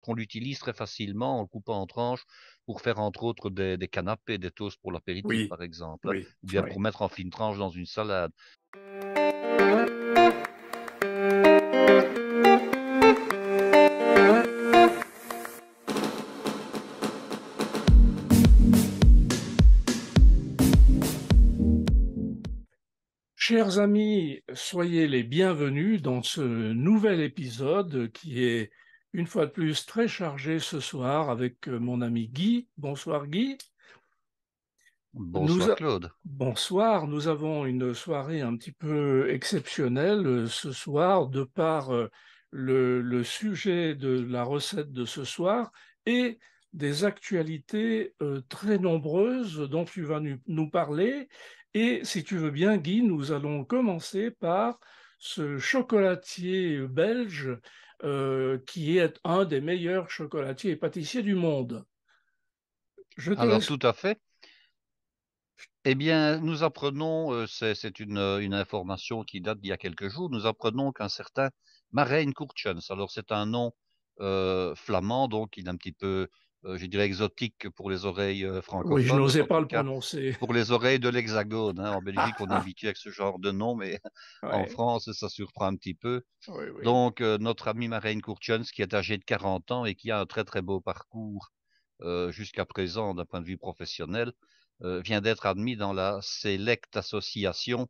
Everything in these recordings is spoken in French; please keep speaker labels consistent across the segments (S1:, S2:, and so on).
S1: qu'on l'utilise très facilement en le coupant en tranches pour faire entre autres des canapés, des toasts pour l'apéritif
S2: Oui,
S1: par exemple, hein,
S2: oui,
S1: ou bien
S2: oui.
S1: pour mettre en fines tranches dans une salade.
S2: Chers amis, soyez les bienvenus dans ce nouvel épisode qui est une fois de plus très chargé ce soir avec mon ami Guy. Bonsoir Guy. Nous
S1: Bonsoir
S2: a-
S1: Claude.
S2: Bonsoir, nous avons une soirée un petit peu exceptionnelle ce soir de par le sujet de la recette de ce soir et des actualités très nombreuses dont tu vas nous parler. Et si tu veux bien, Guy, nous allons commencer par ce chocolatier belge qui est un des meilleurs chocolatiers et pâtissiers du monde. Je te
S1: Alors
S2: laisse.
S1: tout à fait. Eh bien, nous apprenons, c'est une information qui date d'il y a quelques jours, nous apprenons qu'un certain Marijn Courtjens, alors c'est un nom flamand, donc il est un petit peu, je dirais, exotique pour les oreilles
S2: Oui, je
S1: francophones,
S2: n'osais
S1: en
S2: pas
S1: tout
S2: le
S1: cas
S2: prononcer.
S1: pour les oreilles de l'Hexagone, hein. En Belgique, on est habitué avec ce genre de nom, mais en
S2: Ouais,
S1: France, ça surprend un petit peu.
S2: oui, oui.
S1: Donc, notre ami Marijn Courtjens, qui est âgé de 40 ans et qui a un très très beau parcours jusqu'à présent d'un point de vue professionnel, vient d'être admis dans la Select Association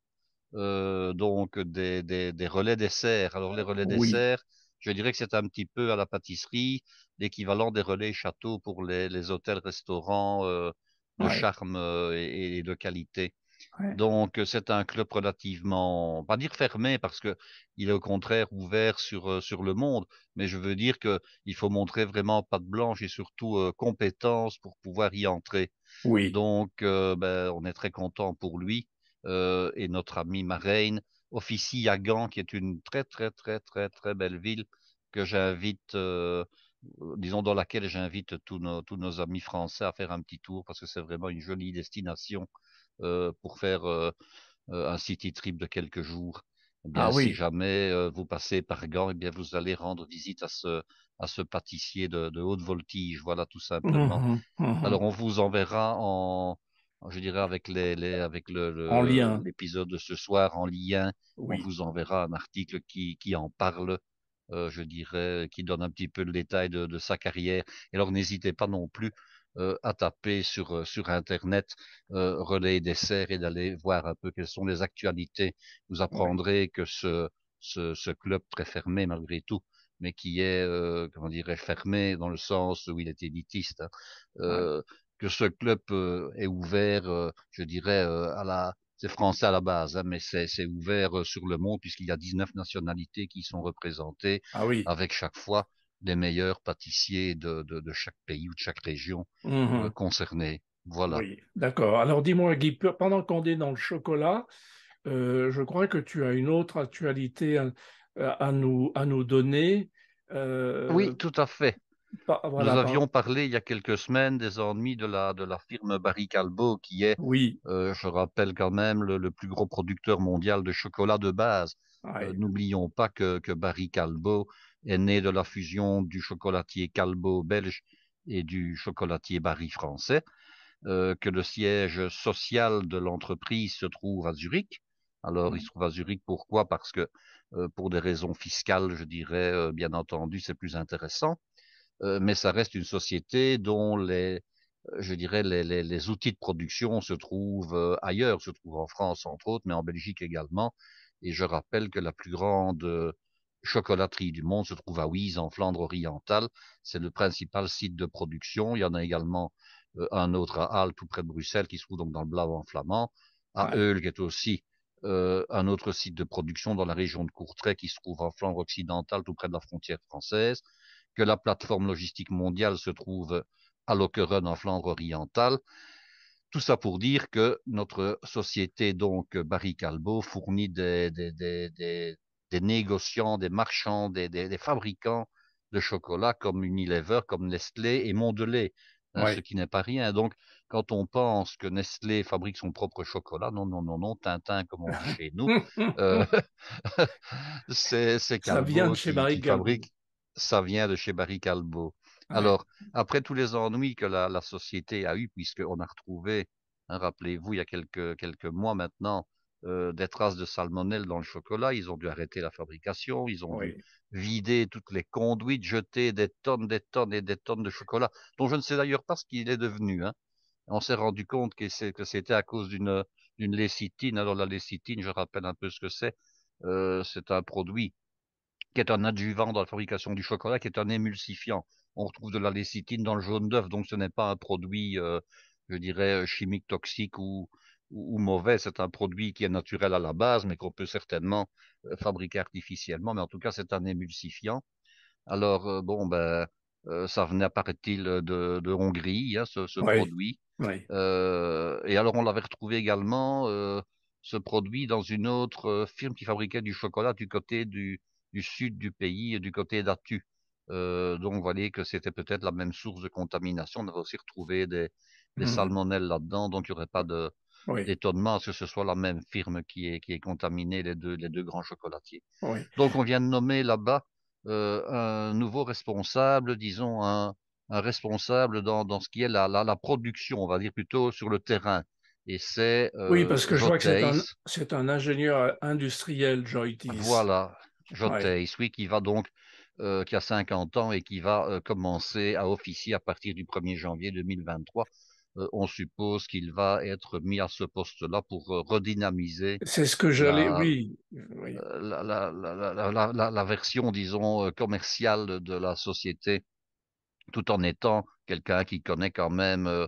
S1: donc des relais desserts. Alors les relais
S2: Oui,
S1: desserts, je dirais que c'est un petit peu à la pâtisserie l'équivalent des relais châteaux pour les hôtels-restaurants de
S2: ouais,
S1: charme et de qualité.
S2: ouais.
S1: Donc, c'est un club relativement, pas dire fermé, parce que il est au contraire ouvert sur le monde, mais je veux dire que il faut montrer vraiment patte blanche et surtout compétence pour pouvoir y entrer.
S2: Oui.
S1: Donc, ben, on est très content pour lui et notre ami Marraine officie à Gand, qui est une très très très très très belle ville que j'invite, disons dans laquelle j'invite tous nos amis français à faire un petit tour parce que c'est vraiment une jolie destination pour faire un city trip de quelques jours. Eh
S2: Ah
S1: bien, si
S2: oui.
S1: jamais vous passez par Gand, eh bien, vous allez rendre visite à ce pâtissier de haute voltige, voilà, tout simplement.
S2: Mhm,
S1: Alors,
S2: mhm.
S1: on vous enverra je dirais, avec avec
S2: En lien.
S1: l'épisode de ce soir en lien, on
S2: Oui.
S1: vous enverra un article qui en parle, je dirais, qui donne un petit peu le détail de sa carrière. Et alors, n'hésitez pas non plus à taper sur Internet relais dessert et d'aller voir un peu quelles sont les actualités. Vous
S2: Oui.
S1: apprendrez que ce club très fermé malgré tout, mais qui est, comment dirais-je, fermé dans le sens où il est élitiste, hein,
S2: Ouais.
S1: euh, que ce club est ouvert, je dirais, c'est français à la base, hein, mais c'est ouvert sur le monde puisqu'il y a 19 nationalités qui sont représentées
S2: Ah oui.
S1: avec chaque fois les meilleurs pâtissiers de chaque pays ou de chaque région
S2: Mhm.
S1: concernée. Voilà.
S2: Oui. D'accord. Alors dis-moi, Guy, pendant qu'on est dans le chocolat, je crois que tu as une autre actualité à nous donner.
S1: Oui,
S2: Euh,
S1: tout à fait. Nous
S2: voilà,
S1: avions parlé il y a quelques semaines des ennuis de la firme Barry Callebaut, qui est,
S2: oui.
S1: je rappelle quand même, le plus gros producteur mondial de chocolat de base.
S2: Ouais.
S1: N'oublions pas que Barry Callebaut est né de la fusion du chocolatier Callebaut belge et du chocolatier Barry français, que le siège social de l'entreprise se trouve à Zurich. Alors, il se trouve à Zurich, pourquoi? Parce que pour des raisons fiscales, je dirais, bien entendu, c'est plus intéressant, mais ça reste une société dont je dirais, les outils de production se trouvent ailleurs, se trouvent en France entre autres, mais en Belgique également. Et je rappelle que la plus grande chocolaterie du monde se trouve à Wies, en Flandre orientale. C'est le principal site de production. Il y en a également un autre à Halle, tout près de Bruxelles, qui se trouve donc dans le Brabant flamand. À
S2: Ouais.
S1: Eul, qui est aussi un autre site de production dans la région de Courtrai, qui se trouve en Flandre occidentale, tout près de la frontière française, que la plateforme logistique mondiale se trouve à Lokeren en Flandre orientale. Tout ça pour dire que notre société, donc Barry Callebaut, fournit des négociants, des marchands, des fabricants de chocolat comme Unilever, comme Nestlé et Mondelez, hein, ce
S2: Ouais.
S1: qui n'est pas rien. Donc, quand on pense que Nestlé fabrique son propre chocolat, non, non, non, non, Tintin, comme on dit chez nous, euh, c'est
S2: Ça vient de
S1: Callebaut
S2: chez
S1: qui
S2: Barry
S1: fabrique.
S2: Callebaut.
S1: ça vient de chez Barry Callebaut.
S2: Ouais,
S1: Alors, après tous les ennuis que la société a eu, puisqu'on a retrouvé, hein, rappelez-vous, il y a quelques mois maintenant, des traces de salmonelle dans le chocolat, ils ont dû arrêter la fabrication, ils ont dû
S2: oui.
S1: vider toutes les conduites, jeter des tonnes et des tonnes de chocolat, dont je ne sais d'ailleurs pas ce qu'il est devenu, hein. On s'est rendu compte que c'était à cause d'une lécithine. Alors la lécithine, je rappelle un peu ce que c'est un produit qui est un adjuvant dans la fabrication du chocolat, qui est un émulsifiant. On retrouve de la lécithine dans le jaune d'œuf, donc ce n'est pas un produit, je dirais, chimique, toxique ou mauvais. C'est un produit qui est naturel à la base, mais qu'on peut certainement fabriquer artificiellement. Mais en tout cas, c'est un émulsifiant. Alors, bon, ben, ça venait, paraît-il, de Hongrie, hein, ce
S2: Oui,
S1: produit.
S2: oui.
S1: Et alors, on l'avait retrouvé également, ce produit, dans une autre firme qui fabriquait du chocolat du côté du sud du pays, du côté d'Atu. Donc, vous voyez que c'était peut-être la même source de contamination. On avait aussi retrouvé des
S2: Mhm.
S1: salmonelles là-dedans, donc il n'y aurait pas
S2: Oui,
S1: d'étonnement à ce que ce soit la même firme qui ait contaminé les deux grands chocolatiers.
S2: oui.
S1: Donc, on vient de nommer là-bas un nouveau responsable, disons un responsable dans ce qui est la production, on va dire plutôt sur le terrain. Et c'est
S2: Oui, parce que je vois que
S1: Joteis,
S2: c'est un ingénieur industriel, Joytis.
S1: voilà,
S2: Oui.
S1: Joteis, oui, qui va donc, qui a 50 ans et qui va commencer à officier à partir du 1er janvier 2023. On suppose qu'il va être mis à ce poste-là pour redynamiser
S2: C'est ce que j'allais.
S1: la,
S2: Oui, oui.
S1: la version, disons, commerciale de la société, tout en étant quelqu'un qui connaît quand même,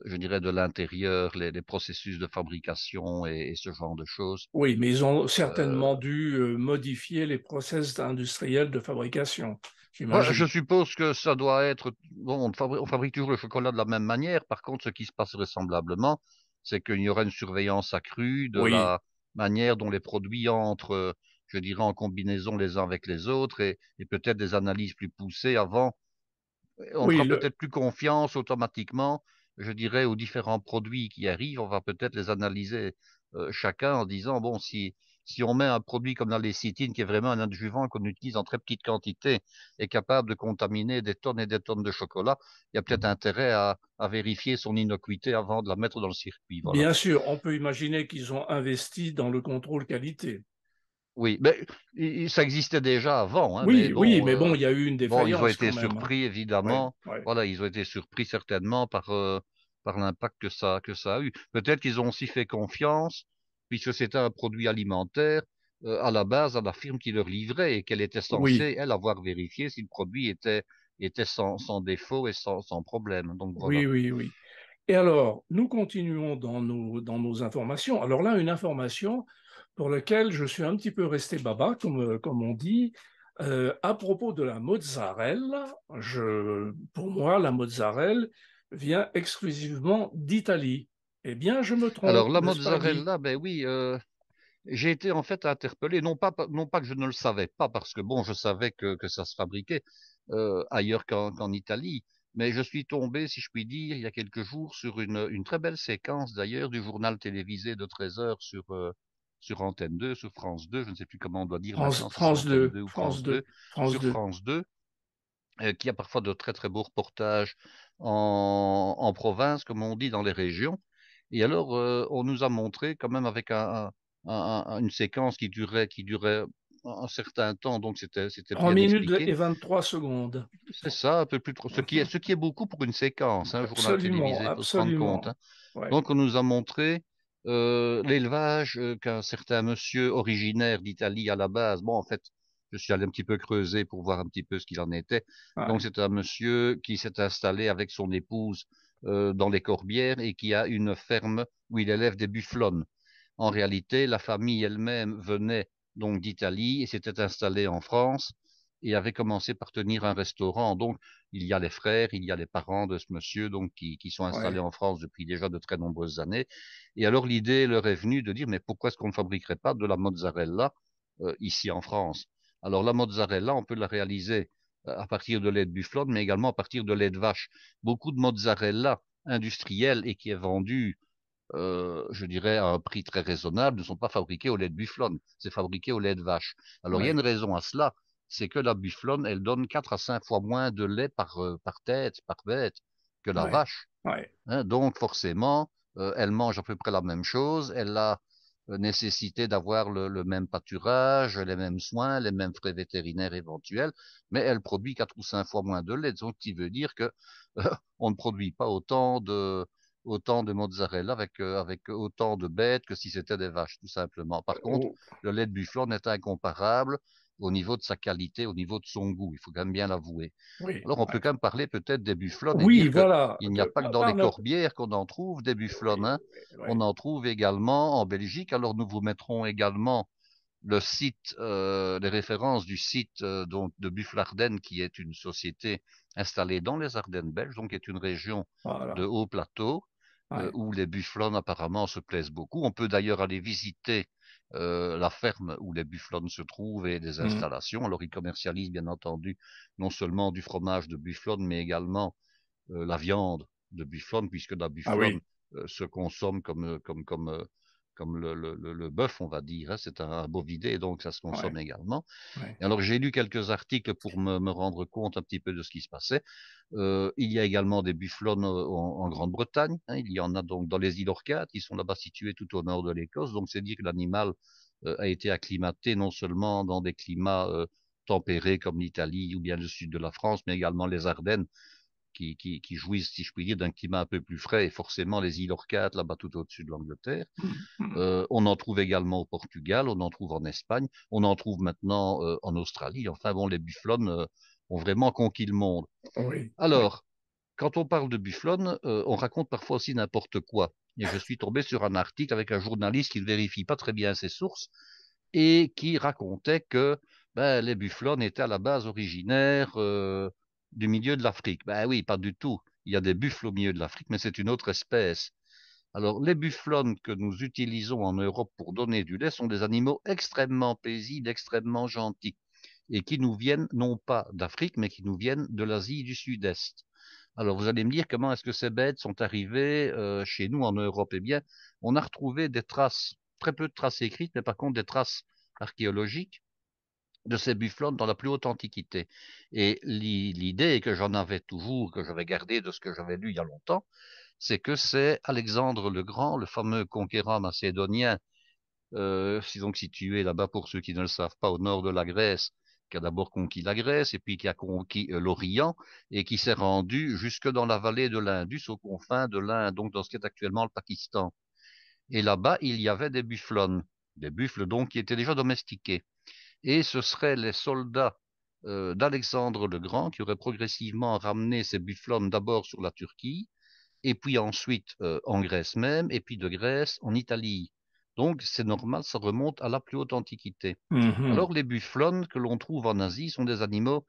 S1: je dirais, de l'intérieur, les processus de fabrication et ce genre de choses.
S2: Oui, mais ils ont
S1: Euh,
S2: certainement dû modifier les process industriels de fabrication,
S1: Moi, je
S2: j'imagine.
S1: suppose que ça doit être... Bon, on fabrique toujours le chocolat de la même manière. Par contre, ce qui se passe vraisemblablement, c'est qu'il y aura une surveillance accrue de
S2: Oui,
S1: la manière dont les produits entrent, je dirais, en combinaison les uns avec les autres et peut-être des analyses plus poussées avant. On
S2: oui,
S1: fera peut-être plus confiance automatiquement, je dirais, aux différents produits qui arrivent. On va peut-être les analyser chacun en disant, bon, si on met un produit comme la lécithine, qui est vraiment un adjuvant qu'on utilise en très petite quantité, est capable de contaminer des tonnes et des tonnes de chocolat, il y a peut-être intérêt à vérifier son innocuité avant de la mettre dans le circuit. Voilà.
S2: bien sûr, on peut imaginer qu'ils ont investi dans le contrôle qualité.
S1: Oui, mais ça existait déjà avant, hein, mais
S2: Oui, oui,
S1: bon,
S2: mais bon, il y a eu une
S1: bon, ils ont
S2: défaillance
S1: été
S2: quand même, hein.
S1: surpris
S2: Oui,
S1: évidemment.
S2: oui.
S1: Voilà, ils ont été surpris certainement par l'impact que ça a eu. Peut-être qu'ils ont aussi fait confiance, puisque c'était un produit alimentaire, à la base à la firme qui leur livrait et qu'elle était
S2: Oui,
S1: censée, elle, avoir vérifié si le produit était sans défaut et sans problème. Donc voilà.
S2: oui, oui, oui. Et alors, nous continuons dans nos informations. Alors là, une information pour laquelle je suis un petit peu resté baba, comme on dit, à propos de la mozzarella. Pour moi, la mozzarella vient exclusivement d'Italie. Eh bien, je me trompe,
S1: Alors la
S2: n'est-ce pas, Guy?
S1: mozzarella, ben oui, j'ai été en fait interpellé, non pas que je ne le savais pas, parce que bon, je savais que ça se fabriquait ailleurs qu'en Italie, mais je suis tombé, si je puis dire, il y a quelques jours sur une très belle séquence d'ailleurs du journal télévisé de 13 heures sur Antenne 2, sur France 2, je ne sais plus comment on doit dire maintenant, si c'est
S2: France
S1: Antenne
S2: 2,
S1: 2 ou
S2: France
S1: France
S2: 2,
S1: 2,
S2: France
S1: sur
S2: 2.
S1: France 2, qui a parfois de très très beaux reportages en province, comme on dit, dans les régions. Et alors, on nous a montré quand même avec une séquence qui durait un certain temps, donc c'était
S2: 3
S1: bien
S2: minutes
S1: expliqué.
S2: et 23 secondes.
S1: C'est ça, un peu plus trop, ce qui est beaucoup pour une séquence, hein, journal
S2: Absolument,
S1: télévisé, il faut se rendre compte,
S2: absolument.
S1: hein.
S2: Ouais.
S1: Donc, on nous a montré l'élevage qu'un certain monsieur originaire d'Italie à la base. Bon, en fait, je suis allé un petit peu creuser pour voir un petit peu ce qu'il en était. Donc,
S2: Ouais.
S1: c'est un monsieur qui s'est installé avec son épouse dans les Corbières et qui a une ferme où il élève des bufflonnes. En réalité, la famille elle-même venait donc d'Italie et s'était installée en France et avait commencé par tenir un restaurant. Donc, il y a les frères, il y a les parents de ce monsieur donc qui sont installés
S2: Ouais.
S1: en France depuis déjà de très nombreuses années. Et alors l'idée leur est venue de dire mais pourquoi est-ce qu'on ne fabriquerait pas de la mozzarella ici en France? Alors la mozzarella, on peut la réaliser à partir de lait de bufflone, mais également à partir de lait de vache. Beaucoup de mozzarella industrielle et qui est vendue, je dirais, à un prix très raisonnable, ne sont pas fabriqués au lait de bufflone, c'est fabriqué au lait de vache. Alors il y a une
S2: Ouais.
S1: raison à cela, c'est que la bufflonne, elle donne 4 à 5 fois moins de lait par tête, par bête, que la
S2: ouais,
S1: vache.
S2: ouais.
S1: Hein, donc forcément, elle mange à peu près la même chose, elle a nécessité d'avoir le même pâturage, les mêmes soins, les mêmes frais vétérinaires éventuels, mais elle produit 4 ou 5 fois moins de lait, donc ce qui veut dire que on ne produit pas autant de mozzarella avec autant de bêtes que si c'était des vaches, tout simplement. Par contre,
S2: Oh,
S1: le lait de bufflonne est incomparable au niveau de sa qualité, au niveau de son goût, il faut quand même bien l'avouer.
S2: oui,
S1: Alors, on peut
S2: ouais.
S1: quand même parler peut-être des bufflonnes et
S2: Oui,
S1: dire que
S2: voilà.
S1: il n'y a pas que dans les corbières qu'on en trouve des bufflonnes,
S2: Oui,
S1: hein. On
S2: oui,
S1: en trouve également en Belgique. Alors, nous vous mettrons également le site, les références du site donc de Bufflarden, qui est une société installée dans les Ardennes belges, donc est une région de
S2: voilà.
S1: haut plateau,
S2: Ouais.
S1: où les bufflonnes apparemment se plaisent beaucoup. On peut d'ailleurs aller visiter la ferme où les bufflonnes se trouvent et des
S2: Mm.
S1: installations. Alors, ils commercialisent bien entendu non seulement du fromage de bufflonne, mais également la viande de bufflonne, puisque la
S2: Ah
S1: bufflonne
S2: oui,
S1: se consomme comme le bœuf, on va dire, hein. C'est un bovidé, donc ça se
S2: ouais,
S1: consomme également.
S2: ouais.
S1: Et alors, j'ai lu quelques articles pour me rendre compte un petit peu de ce qui se passait. Il y a également des bufflonnes en Grande-Bretagne, hein. Il y en a donc dans les îles Orcades, qui sont là-bas situées tout au nord de l'Écosse. Donc, c'est dire que l'animal a été acclimaté non seulement dans des climats tempérés comme l'Italie ou bien le sud de la France, mais également les Ardennes, qui jouissent, si je puis dire, d'un climat un peu plus frais, et forcément les îles Orcades, là-bas tout au-dessus de l'Angleterre.
S2: Mm, mm.
S1: On en trouve également au Portugal, on en trouve en Espagne, on en trouve maintenant en Australie. Enfin bon, les bufflonnes ont vraiment conquis le monde.
S2: Oui, oui.
S1: Alors, quand on parle de bufflonnes, on raconte parfois aussi n'importe quoi. Et je suis tombé sur un article avec un journaliste qui ne vérifie pas très bien ses sources et qui racontait que ben, les bufflonnes étaient à la base originaires du milieu de l'Afrique. Ben oui, pas du tout. Il y a des buffles au milieu de l'Afrique, mais c'est une autre espèce. Alors, les bufflonnes que nous utilisons en Europe pour donner du lait sont des animaux extrêmement paisibles, extrêmement gentils, et qui nous viennent non pas d'Afrique, mais qui nous viennent de l'Asie du Sud-Est. Alors, vous allez me dire comment est-ce que ces bêtes sont arrivées chez nous en Europe? Eh bien, on a retrouvé des traces, très peu de traces écrites, mais par contre des traces archéologiques de ces bufflonnes dans la plus haute antiquité. Et l'idée que j'en avais toujours, que j'avais gardée de ce que j'avais lu il y a longtemps, c'est que c'est Alexandre le Grand, le fameux conquérant macédonien, donc situé là-bas, pour ceux qui ne le savent pas, au nord de la Grèce, qui a d'abord conquis la Grèce et puis qui a conquis l'Orient et qui s'est rendu jusque dans la vallée de l'Indus, aux confins de l'Inde, donc dans ce qui est actuellement le Pakistan. Et là-bas, il y avait des bufflonnes, des buffles donc qui étaient déjà domestiqués. Et ce seraient les soldats d'Alexandre le Grand qui auraient progressivement ramené ces bufflonnes d'abord sur la Turquie, et puis ensuite en Grèce même, et puis de Grèce en Italie. Donc c'est normal, ça remonte à la plus haute antiquité.
S2: Mhm.
S1: Alors les bufflonnes que l'on trouve en Asie sont des animaux,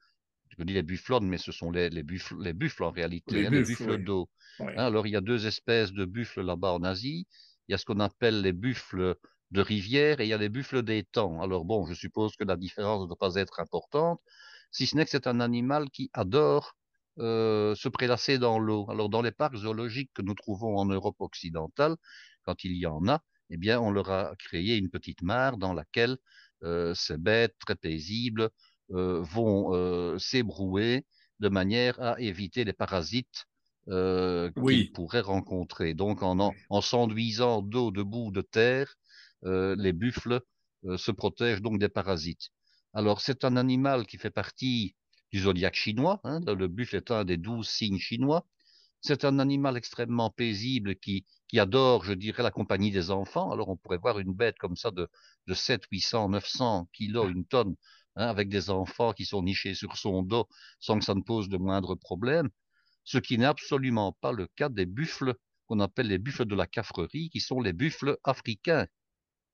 S1: je dis les bufflonnes, mais ce sont les buffles en réalité,
S2: Les
S1: hein, les
S2: buffles,
S1: buffles
S2: oui.
S1: d'eau.
S2: Oui.
S1: Hein, alors il y a deux espèces de buffles là-bas en Asie. Il y a ce qu'on appelle les buffles de rivière et il y a les buffles d'étang. Alors bon, je suppose que la différence ne doit pas être importante, si ce n'est que c'est un animal qui adore se prélasser dans l'eau. Alors dans les parcs zoologiques que nous trouvons en Europe occidentale, quand il y en a, eh bien on leur a créé une petite mare dans laquelle ces bêtes très paisibles vont s'ébrouer de manière à éviter les parasites qu'ils
S2: Oui.
S1: pourraient rencontrer. Donc, en s'enduisant d'eau, de boue, de terre, les buffles se protègent donc des parasites. Alors, c'est un animal qui fait partie du zodiaque chinois, hein. Le buffle est un des 12 signes chinois. C'est un animal extrêmement paisible qui adore, je dirais, la compagnie des enfants. Alors, on pourrait voir une bête comme ça de 700, 800, 900 kilos, une tonne, hein, avec des enfants qui sont nichés sur son dos sans que ça ne pose de moindre problème. Ce qui n'est absolument pas le cas des buffles qu'on appelle les buffles de la cafrerie, qui sont les buffles africains.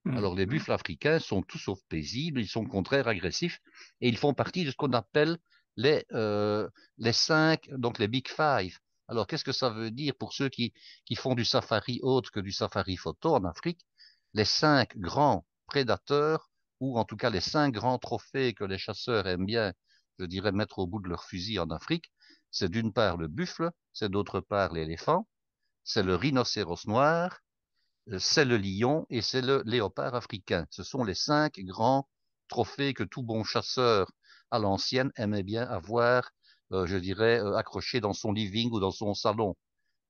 S1: Alors, les
S2: Mhm.
S1: buffles africains sont tout sauf paisibles, ils sont au contraire agressifs, et ils font partie de ce qu'on appelle les, euh, les cinq, donc les Big Five. Alors, qu'est-ce que ça veut dire pour ceux qui font du safari autre que du safari photo en Afrique? Les cinq grands prédateurs, ou en tout cas les cinq grands trophées que les chasseurs aiment bien, je dirais, mettre au bout de leur fusil en Afrique, c'est d'une part le buffle, c'est d'autre part l'éléphant, c'est le rhinocéros noir, c'est le lion et c'est le léopard africain. Ce sont les cinq grands trophées que tout bon chasseur à l'ancienne, aimait bien avoir, je dirais, accroché dans son living ou dans son salon.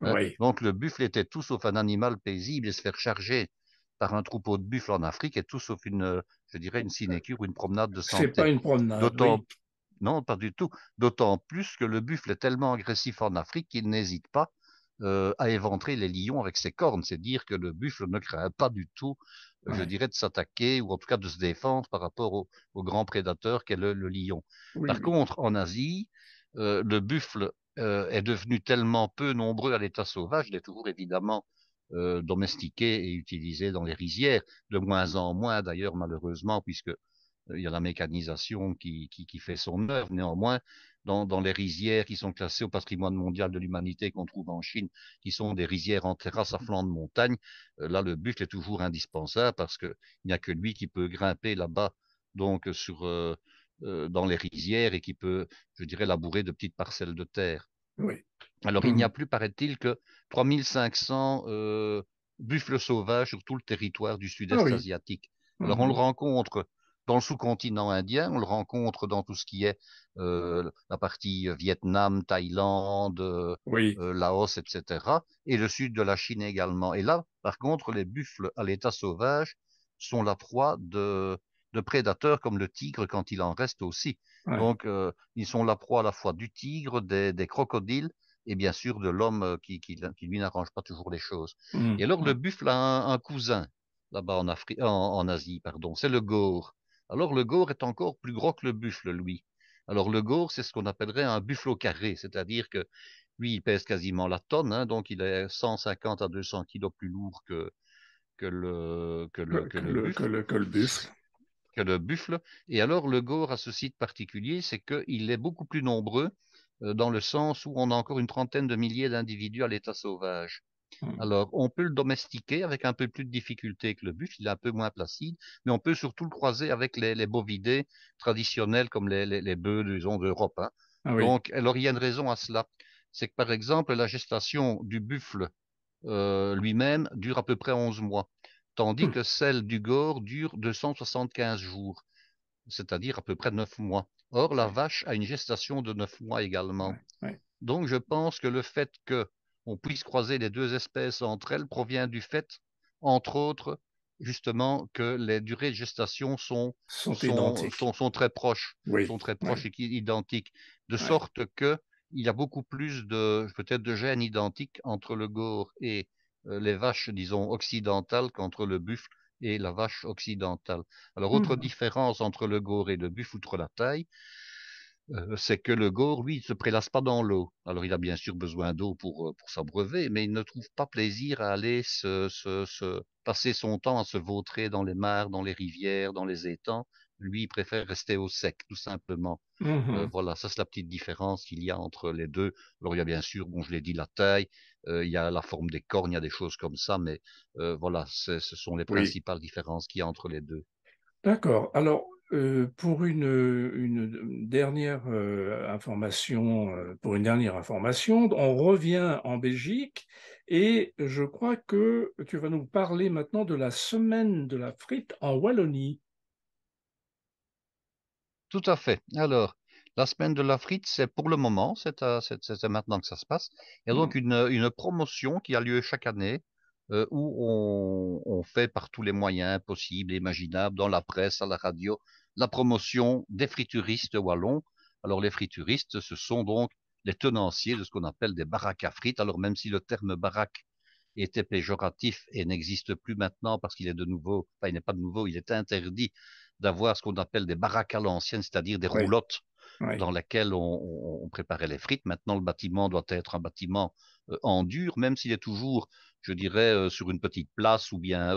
S1: Hein.
S2: Oui.
S1: Donc le buffle était tout sauf un animal paisible et se faire charger par un troupeau de buffles en Afrique est tout sauf je dirais, une sinécure ou une promenade de
S2: C'est pas
S1: santé.
S2: une promenade,
S1: D'autant,
S2: oui.
S1: non, pas du tout. D'autant plus que le buffle est tellement agressif en Afrique qu'il n'hésite pas à éventrer les lions avec ses cornes. C'est dire que le buffle ne craint pas du tout, je
S2: Ouais.
S1: dirais, de s'attaquer ou en tout cas de se défendre par rapport au grand prédateur qu'est le lion.
S2: Oui,
S1: Par
S2: oui.
S1: contre, en Asie, le buffle est devenu tellement peu nombreux à l'état sauvage, il est toujours évidemment domestiqué et utilisé dans les rizières, de moins en moins d'ailleurs malheureusement, puisque il y a la mécanisation qui fait son œuvre. Néanmoins, dans les rizières qui sont classées au patrimoine mondial de l'humanité qu'on trouve en Chine, qui sont des rizières en terrasse à flanc de montagne, là, le buffle est toujours indispensable parce qu'il n'y a que lui qui peut grimper là-bas, donc dans les rizières et qui peut, je dirais, labourer de petites parcelles de terre.
S2: Oui.
S1: Alors, il n'y a
S2: Mhm.
S1: plus, paraît-il, que 3500 buffles sauvages sur tout le territoire du
S2: Ah
S1: sud-est
S2: oui.
S1: asiatique. Alors, on le
S2: Mhm.
S1: rencontre dans le sous-continent indien, on le rencontre dans tout ce qui est la partie Vietnam, Thaïlande,
S2: Oui.
S1: Laos, etc. Et le sud de la Chine également. Et là, par contre, les buffles à l'état sauvage sont la proie de prédateurs comme le tigre quand il en reste aussi.
S2: Ouais.
S1: Donc, ils sont la proie à la fois du tigre, des crocodiles et bien sûr de l'homme qui lui n'arrange pas toujours les choses. Et alors le
S2: Mhm.
S1: buffle a un cousin là-bas en Asie, pardon, c'est le gaur. Alors le gaur est encore plus gros que le buffle, lui. Alors le gaur, c'est ce qu'on appellerait un buffle au carré, c'est-à-dire que lui, il pèse quasiment la tonne, hein, donc il est 150 à 200 kilos plus lourd
S2: Que le buffle.
S1: que le buffle. Et alors, le Gore a ce site particulier, c'est qu'il est beaucoup plus nombreux dans le sens où on a encore une trentaine de milliers d'individus à l'état sauvage.
S2: Mhm.
S1: Alors, on peut le domestiquer avec un peu plus de difficulté que le buffle, il est un peu moins placide, mais on peut surtout le croiser avec les bovidés traditionnels comme les bœufs, disons, d'Europe. Hein.
S2: Ah oui.
S1: Donc, alors, il y a une raison à cela. C'est que, par exemple, la gestation du buffle lui-même dure à peu près 11 mois, tandis
S2: Mhm.
S1: que celle du Gore dure 275 jours, c'est-à-dire à peu près 9 mois. Or, la
S2: Ouais.
S1: vache a une gestation de 9 mois également.
S2: Ouais. Ouais.
S1: Donc, je pense que le fait qu'on puisse croiser les deux espèces entre elles provient du fait, entre autres, justement, que les durées de gestation
S2: Sont identiques.
S1: sont
S2: Oui.
S1: très proches
S2: Oui.
S1: et identiques, de
S2: Ouais.
S1: sorte que il y a beaucoup plus peut-être de gènes identiques entre le Gore et les vaches, disons, occidentales qu'entre le buffle et la vache occidentale. Alors, autre
S2: Mhm.
S1: différence entre le Gore et le buffle, outre la taille, c'est que le Gore, lui, il se prélasse pas dans l'eau. Alors, il a bien sûr besoin d'eau pour s'abreuver, mais il ne trouve pas plaisir à aller passer son temps à se vautrer dans les mares, dans les rivières, dans les étangs. Lui, il préfère rester au sec, tout simplement.
S2: Mhm.
S1: Voilà, ça c'est la petite différence qu'il y a entre les deux. Alors, il y a bien sûr, bon, je l'ai dit, la taille, il y a la forme des cornes, il y a des choses comme ça, mais voilà, ce sont les
S2: Oui.
S1: principales différences qu'il y a entre les deux.
S2: D'accord. Alors, pour une dernière information, pour une dernière information, on revient en Belgique et je crois que tu vas nous parler maintenant de la semaine de la frite en Wallonie.
S1: Tout à fait. Alors, la semaine de la frite, c'est pour le moment, c'est maintenant que ça se passe. Il y a
S2: Hmm.
S1: donc une promotion qui a lieu chaque année où on fait par tous les moyens possibles et imaginables, dans la presse, à la radio, la promotion des frituristes wallons. Alors, les frituristes, ce sont donc les tenanciers de ce qu'on appelle des baraques à frites. Alors, même si le terme baraque était péjoratif et n'existe plus maintenant parce qu'il est de nouveau, enfin, il n'est pas de nouveau, il est interdit d'avoir ce qu'on appelle des baraques à l'ancienne, c'est-à-dire des
S2: Oui,
S1: roulottes
S2: oui.
S1: dans lesquelles on préparait les frites. Maintenant, le bâtiment doit être un bâtiment en dur, même s'il est toujours, je dirais, sur une petite place ou bien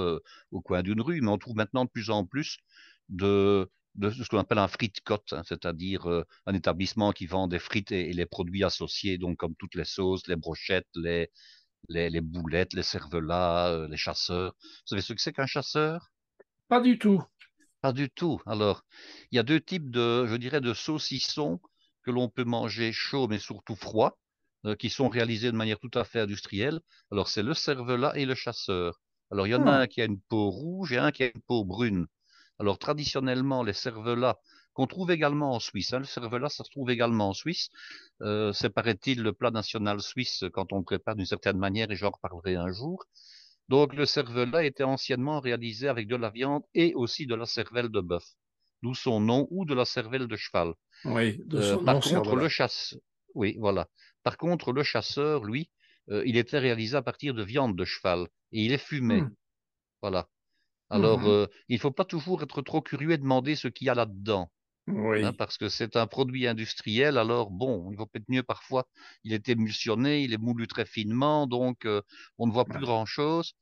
S1: au coin d'une rue, mais on trouve maintenant de plus en plus de ce qu'on appelle un frite cote, hein, c'est-à-dire un établissement qui vend des frites et les produits associés, donc comme toutes les sauces, les brochettes, les boulettes, les cervelas, les chasseurs. Vous savez ce que c'est qu'un chasseur?
S2: Pas du tout.
S1: Pas du tout. Alors, il y a deux types je dirais, de saucissons que l'on peut manger chaud, mais surtout froid, qui sont réalisés de manière tout à fait industrielle. Alors, c'est le cervelas et le chasseur. Alors, il y en a
S2: Ah,
S1: un qui a une peau rouge et un qui a une peau brune. Alors, traditionnellement, les cervelas qu'on trouve également en Suisse. Hein. Le cervelas, ça se trouve également en Suisse. C'est, paraît-il, le plat national suisse quand on le prépare d'une certaine manière, et j'en reparlerai un jour. Donc le cervelas était anciennement réalisé avec de la viande et aussi de la cervelle de bœuf, d'où son nom, ou de la cervelle de cheval.
S2: Oui, de son
S1: Par
S2: nom
S1: contre, le
S2: cerf-volant.
S1: chasseur, oui, voilà. Par contre, le chasseur, lui, il était réalisé à partir de viande de cheval et il est fumé.
S2: Hmm.
S1: Voilà. Alors,
S2: Mhm.
S1: il ne faut pas toujours être trop curieux et demander ce qu'il y a là-dedans, hein,
S2: Oui,
S1: parce que c'est un produit industriel. Alors, bon, il vaut peut-être mieux parfois, il est émulsionné, il est moulu très finement, donc on ne voit plus
S2: ouais,
S1: grand-chose.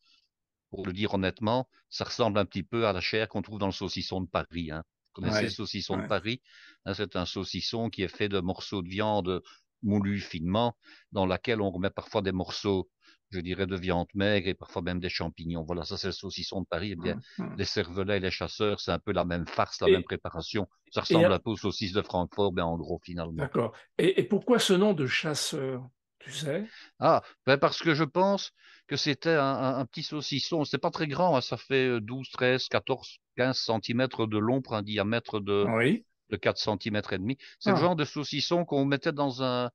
S1: Pour le dire honnêtement, ça ressemble un petit peu à la chair qu'on trouve dans le saucisson de Paris. Hein. Vous connaissez le
S2: ouais,
S1: saucisson de
S2: ouais,
S1: Paris? Hein, c'est un saucisson qui est fait de morceaux de viande moulus finement, dans laquelle on remet parfois des morceaux, je dirais, de viande maigre et parfois même des champignons. Voilà, ça c'est le saucisson de Paris. Eh bien,
S2: mhm.
S1: les cervelets et les chasseurs, c'est un peu la même farce, la même
S2: Et,
S1: préparation. Ça
S2: et,
S1: ressemble un peu aux saucisses de Francfort, mais en gros, finalement.
S2: d'accord. Et pourquoi ce nom de chasseur, tu sais?
S1: Ah, ben parce que je pense que c'était un petit saucisson. C'est pas très grand, hein, ça fait 12, 13, 14, 15 centimètres de long pour un diamètre
S2: Oui.
S1: de 4 centimètres et demi. C'est le
S2: Ah,
S1: genre de saucisson qu'on mettait dans un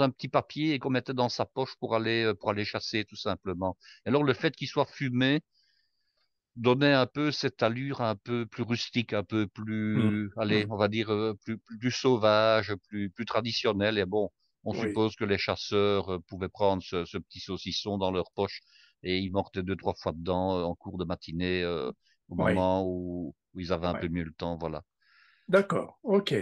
S1: petit papier et qu'on mettait dans sa poche pour aller chasser, tout simplement. Et alors, le fait qu'il soit fumé donnait un peu cette allure un peu plus rustique, un peu
S2: hmm,
S1: plus, allez,
S2: hmm.
S1: on va dire, plus sauvage, plus traditionnel. Et bon, on
S2: Oui,
S1: suppose que les chasseurs pouvaient prendre ce petit saucisson dans leur poche et ils mortaient deux, trois fois dedans en cours de matinée, au
S2: oui,
S1: moment où ils avaient un peu
S2: oui.
S1: mieux le temps, voilà.
S2: D'accord, ok.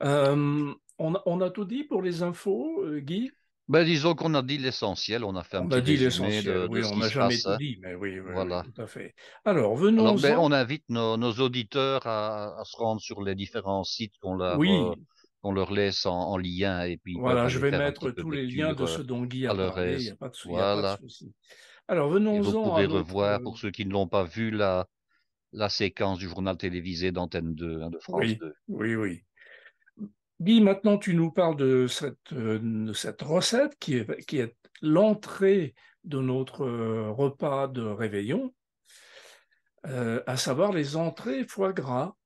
S2: On a tout dit pour les infos, Guy?
S1: Ben, disons qu'on a dit l'essentiel, on a fait un
S2: On
S1: petit
S2: a dit
S1: résumé
S2: l'essentiel,
S1: de
S2: oui,
S1: ce
S2: on
S1: qui
S2: n'a
S1: se
S2: jamais
S1: passe,
S2: tout
S1: hein.
S2: dit, mais oui, oui, oui,
S1: Voilà.
S2: tout à fait. Alors,
S1: Alors, ben,
S2: venons-en.
S1: on invite nos auditeurs à se rendre sur les différents sites
S2: Oui,
S1: qu'on leur laisse en lien et puis ils peuvent
S2: voilà, je
S1: aller
S2: vais
S1: faire un
S2: mettre
S1: petit peu
S2: tous
S1: de
S2: les liens
S1: lecture
S2: de ce dont Guy a
S1: à leur
S2: parlé,
S1: aise.
S2: il y a pas de
S1: Voilà.
S2: souci. Alors,
S1: Et vous
S2: venons-en à
S1: pourrez
S2: notre...
S1: revoir, pour ceux qui ne l'ont pas vu, la séquence du journal télévisé d'Antenne 2, hein, de France
S2: Oui,
S1: 2.
S2: oui, oui. Guy, maintenant tu nous parles de cette recette qui est l'entrée de notre repas de réveillon, à savoir les entrées foie gras.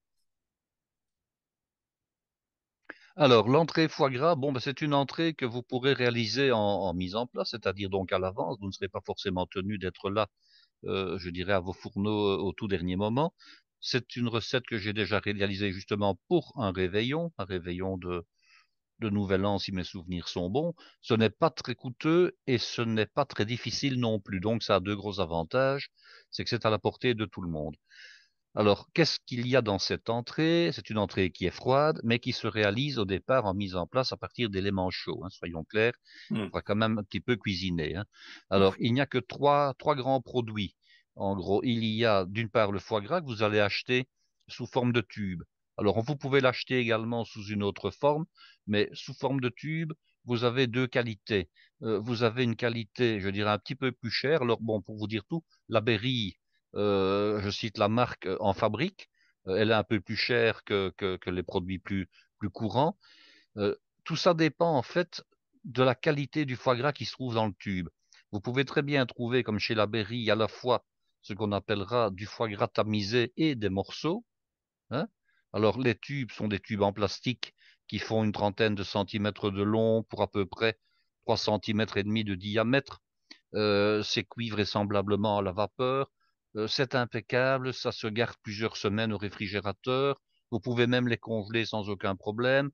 S1: Alors, l'entrée foie gras, bon, ben, c'est une entrée que vous pourrez réaliser en mise en place, c'est-à-dire donc à l'avance. Vous ne serez pas forcément tenu d'être là, je dirais, à vos fourneaux au tout dernier moment. C'est une recette que j'ai déjà réalisée justement pour un réveillon de Nouvel An, si mes souvenirs sont bons. Ce n'est pas très coûteux et ce n'est pas très difficile non plus. Donc, ça a deux gros avantages. C'est que c'est à la portée de tout le monde. Alors, qu'est-ce qu'il y a dans cette entrée? C'est une entrée qui est froide, mais qui se réalise au départ en mise en place à partir d'éléments chauds, hein, soyons clairs.
S2: Hmm.
S1: Il faudra quand même un petit peu cuisiner, hein. Alors,
S2: Oui,
S1: il n'y a que trois grands produits. En gros, il y a d'une part le foie gras que vous allez acheter sous forme de tube. Alors, vous pouvez l'acheter également sous une autre forme, mais sous forme de tube, vous avez deux qualités. Vous avez une qualité, je dirais, un petit peu plus chère. Alors, bon, pour vous dire tout, la Berry, je cite la marque en fabrique, elle est un peu plus chère que les produits plus courants. Euh, Tout ça dépend en fait de la qualité du foie gras qui se trouve dans le tube. Vous pouvez très bien trouver, comme chez la Berry, à la fois ce qu'on appellera du foie gras tamisé et des morceaux, hein. Alors les tubes sont des tubes en plastique qui font une trentaine de centimètres de long pour à peu près 3 centimètres et demi de diamètre. C'est cuit vraisemblablement à la vapeur. C'est impeccable, ça se garde plusieurs semaines au réfrigérateur. Vous pouvez même les congeler sans aucun problème.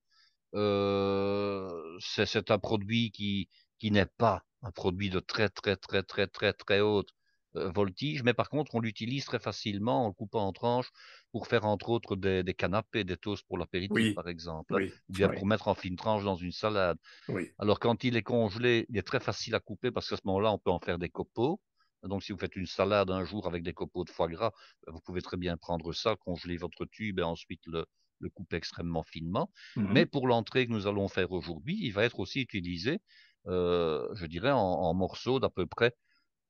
S1: C'est un produit qui n'est pas un produit de très haute voltige, mais par contre, on l'utilise très facilement en le coupant en tranches pour faire entre autres des canapés, des toasts pour l'apéritif,
S2: oui,
S1: par exemple, hein,
S2: oui,
S1: ou bien
S2: oui,
S1: pour mettre en fines tranches dans une salade.
S2: oui.
S1: Alors, quand il est congelé, il est très facile à couper parce qu'à ce moment-là, on peut en faire des copeaux. Donc, si vous faites une salade un jour avec des copeaux de foie gras, vous pouvez très bien prendre ça, congeler votre tube et ensuite le couper extrêmement finement. Mais
S2: Mhm.
S1: pour l'entrée que nous allons faire aujourd'hui, il va être aussi utilisé, je dirais, en morceaux d'à peu près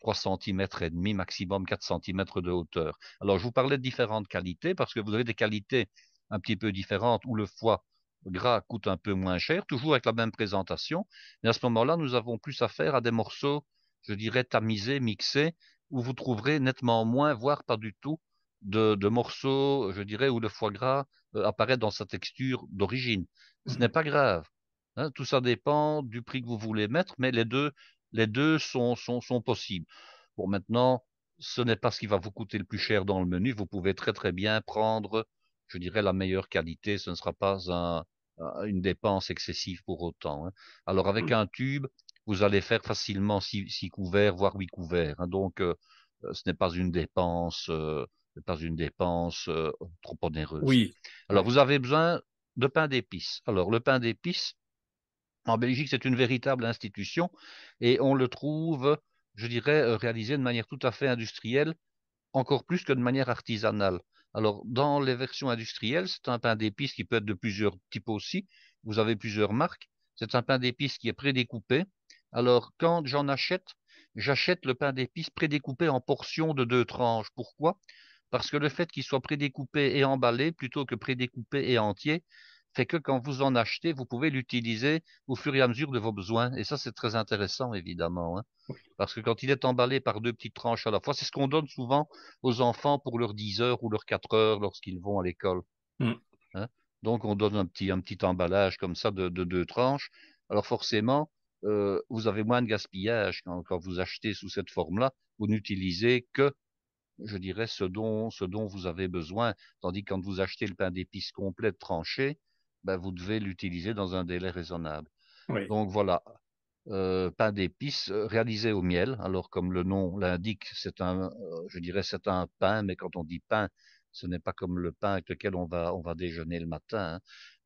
S1: 3 centimètres et demi, maximum 4 centimètres de hauteur. Alors, je vous parlais de différentes qualités parce que vous avez des qualités un petit peu différentes où le foie gras coûte un peu moins cher, toujours avec la même présentation. Mais à ce moment-là, nous avons plus affaire à des morceaux, je dirais, tamisés, mixés, où vous trouverez nettement moins, voire pas du tout, de morceaux, je dirais, où le foie gras apparaît dans sa texture d'origine. Ce n'est
S2: Mhm.
S1: pas grave. Hein, tout ça dépend du prix que vous voulez mettre, mais les deux sont possibles. Bon, maintenant, ce n'est pas ce qui va vous coûter le plus cher dans le menu. Vous pouvez très très bien prendre, je dirais, la meilleure qualité. Ce ne sera pas une dépense excessive pour autant. Hein. Alors, avec
S2: Mhm.
S1: un tube, vous allez faire facilement six couverts, voire 8 couverts. Hein. Donc, ce n'est pas une dépense, trop onéreuse.
S2: Oui,
S1: Alors,
S2: oui.
S1: vous avez besoin de pain d'épices. Alors, le pain d'épices, en Belgique, c'est une véritable institution et on le trouve, je dirais, réalisé de manière tout à fait industrielle, encore plus que de manière artisanale. Alors, dans les versions industrielles, c'est un pain d'épices qui peut être de plusieurs types aussi. Vous avez plusieurs marques. C'est un pain d'épices qui est prédécoupé. Alors, quand j'en achète, j'achète le pain d'épices prédécoupé en portions de 2 tranches. Pourquoi? Parce que le fait qu'il soit prédécoupé et emballé plutôt que prédécoupé et entier fait que quand vous en achetez, vous pouvez l'utiliser au fur et à mesure de vos besoins. Et ça, c'est très intéressant, évidemment. Hein. Parce que quand il est emballé par 2 petites tranches à la fois, c'est ce qu'on donne souvent aux enfants pour leurs 10 heures ou leurs 4 heures lorsqu'ils vont à l'école.
S2: Mhm.
S1: Hein. Donc, on donne un petit emballage comme ça de 2 tranches. Alors, forcément, vous avez moins de gaspillage quand vous achetez sous cette forme-là. Vous n'utilisez que, je dirais, ce dont vous avez besoin. Tandis que quand vous achetez le pain d'épices complet tranché, ben, vous devez l'utiliser dans un délai raisonnable.
S2: Oui.
S1: Donc, voilà, pain d'épices réalisé au miel. Alors, comme le nom l'indique, je dirais, c'est un pain, mais quand on dit pain, ce n'est pas comme le pain avec lequel on va déjeuner le matin.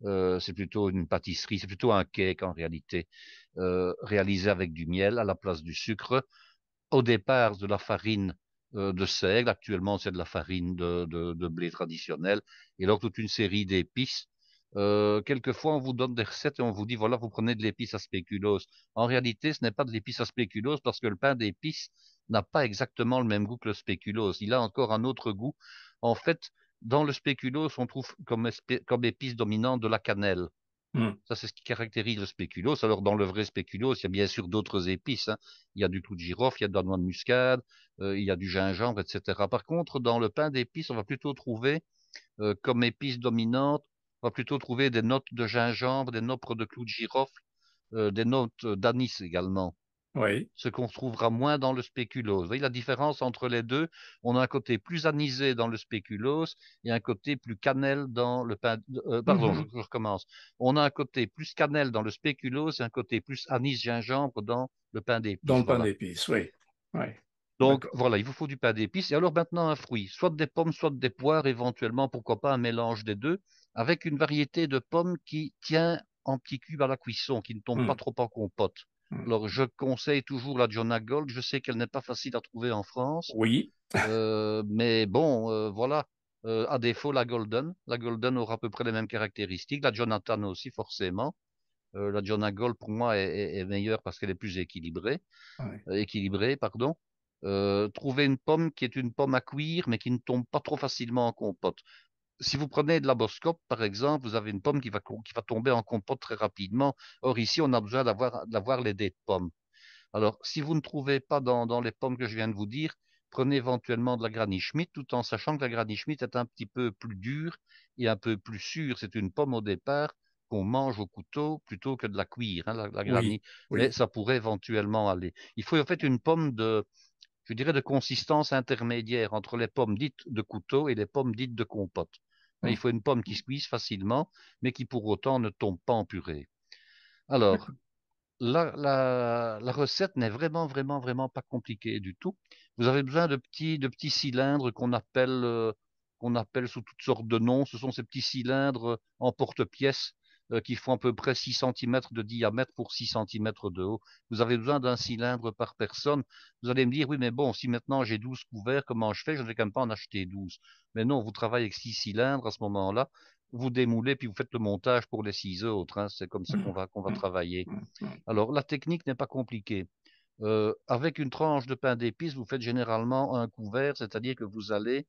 S1: Hein. C'est plutôt une pâtisserie, c'est plutôt un cake en réalité, réalisé avec du miel à la place du sucre. Au départ, de la farine de seigle. Actuellement, c'est de la farine de blé traditionnelle. Et alors, toute une série d'épices. Quelquefois, on vous donne des recettes et on vous dit, voilà, vous prenez de l'épice à spéculoos. En réalité, ce n'est pas de l'épice à spéculoos parce que le pain d'épices n'a pas exactement le même goût que le spéculoos. Il a encore un autre goût. En fait, dans le spéculoos, on trouve comme épice dominante de la cannelle.
S2: Mhm.
S1: Ça, c'est ce qui caractérise le spéculoos. Alors, dans le vrai spéculoos, il y a bien sûr d'autres épices. Hein. Il y a du clou de girofle, il y a de la noix de muscade, il y a du gingembre, etc. Par contre, dans le pain d'épices, on va plutôt trouver, comme épice dominante, on va plutôt trouver des notes de gingembre, des notes de clou de girofle, des notes d'anis également,
S2: Oui.
S1: ce qu'on trouvera moins dans le spéculoos. Vous voyez la différence entre les deux? On a un côté plus anisé dans le spéculoos et un côté plus cannelle dans le pain. Pardon,
S2: Mhm.
S1: je recommence. On a un côté plus cannelle dans le spéculoos et un côté plus anis gingembre dans le pain
S2: Dans
S1: d'épices.
S2: le pain
S1: Voilà.
S2: d'épices, oui. Oui.
S1: Donc
S2: D'accord.
S1: voilà, il vous faut du pain d'épices. Et alors maintenant un fruit, soit des pommes, soit des poires, éventuellement, pourquoi pas un mélange des deux, avec une variété de pommes qui tient en petits cubes à la cuisson, qui ne tombe pas
S2: Mhm.
S1: trop en compote.
S2: Mhm.
S1: Alors je conseille toujours la Jonah Gold. Je sais qu'elle n'est pas facile à trouver en France,
S2: Oui.
S1: mais bon, voilà. À défaut, la Golden. La Golden aura à peu près les mêmes caractéristiques. La Jonathan aussi, forcément. La Jonah Gold, pour moi, est meilleure parce qu'elle est plus
S2: Oui.
S1: équilibrée, pardon. Trouver une pomme qui est une pomme à cuire, mais qui ne tombe pas trop facilement en compote. Si vous prenez de la Boscop, par exemple, vous avez une pomme qui va tomber en compote très rapidement. Or, ici, on a besoin d'avoir les dés de pommes. Alors, si vous ne trouvez pas dans les pommes que je viens de vous dire, prenez éventuellement de la Granny Schmidt, tout en sachant que la Granny Schmidt est un petit peu plus dure et un peu plus sûre. C'est une pomme au départ qu'on mange au couteau plutôt que de la cuire, hein, la
S2: Oui.
S1: Granny. Mais
S2: Oui.
S1: ça pourrait éventuellement aller. Il faut en fait une pomme je dirais, de consistance intermédiaire entre les pommes dites de couteau et les pommes dites de compote. Il
S2: Mhm.
S1: faut une pomme qui se cuise facilement, mais qui pour autant ne tombe pas en purée. Alors,
S2: D'accord.
S1: la recette n'est vraiment pas compliquée du tout. Vous avez besoin de petits cylindres qu'on appelle sous toutes sortes de noms. Ce sont ces petits cylindres en porte-pièces qui font à peu près 6 centimètres de diamètre pour 6 centimètres de haut. Vous avez besoin d'un cylindre par personne. Vous allez me dire, oui, mais bon, si maintenant j'ai 12 couverts, comment je fais? Je ne vais quand même pas en acheter 12. Mais non, vous travaillez avec 6 cylindres à ce moment-là. Vous démoulez, puis vous faites le montage pour les 6 autres. Hein. C'est comme ça
S2: Mhm.
S1: qu'on va
S2: Mhm.
S1: travailler.
S2: Mhm.
S1: Alors, la technique n'est pas compliquée. Avec une tranche de pain d'épices, vous faites généralement un couvert, c'est-à-dire que vous allez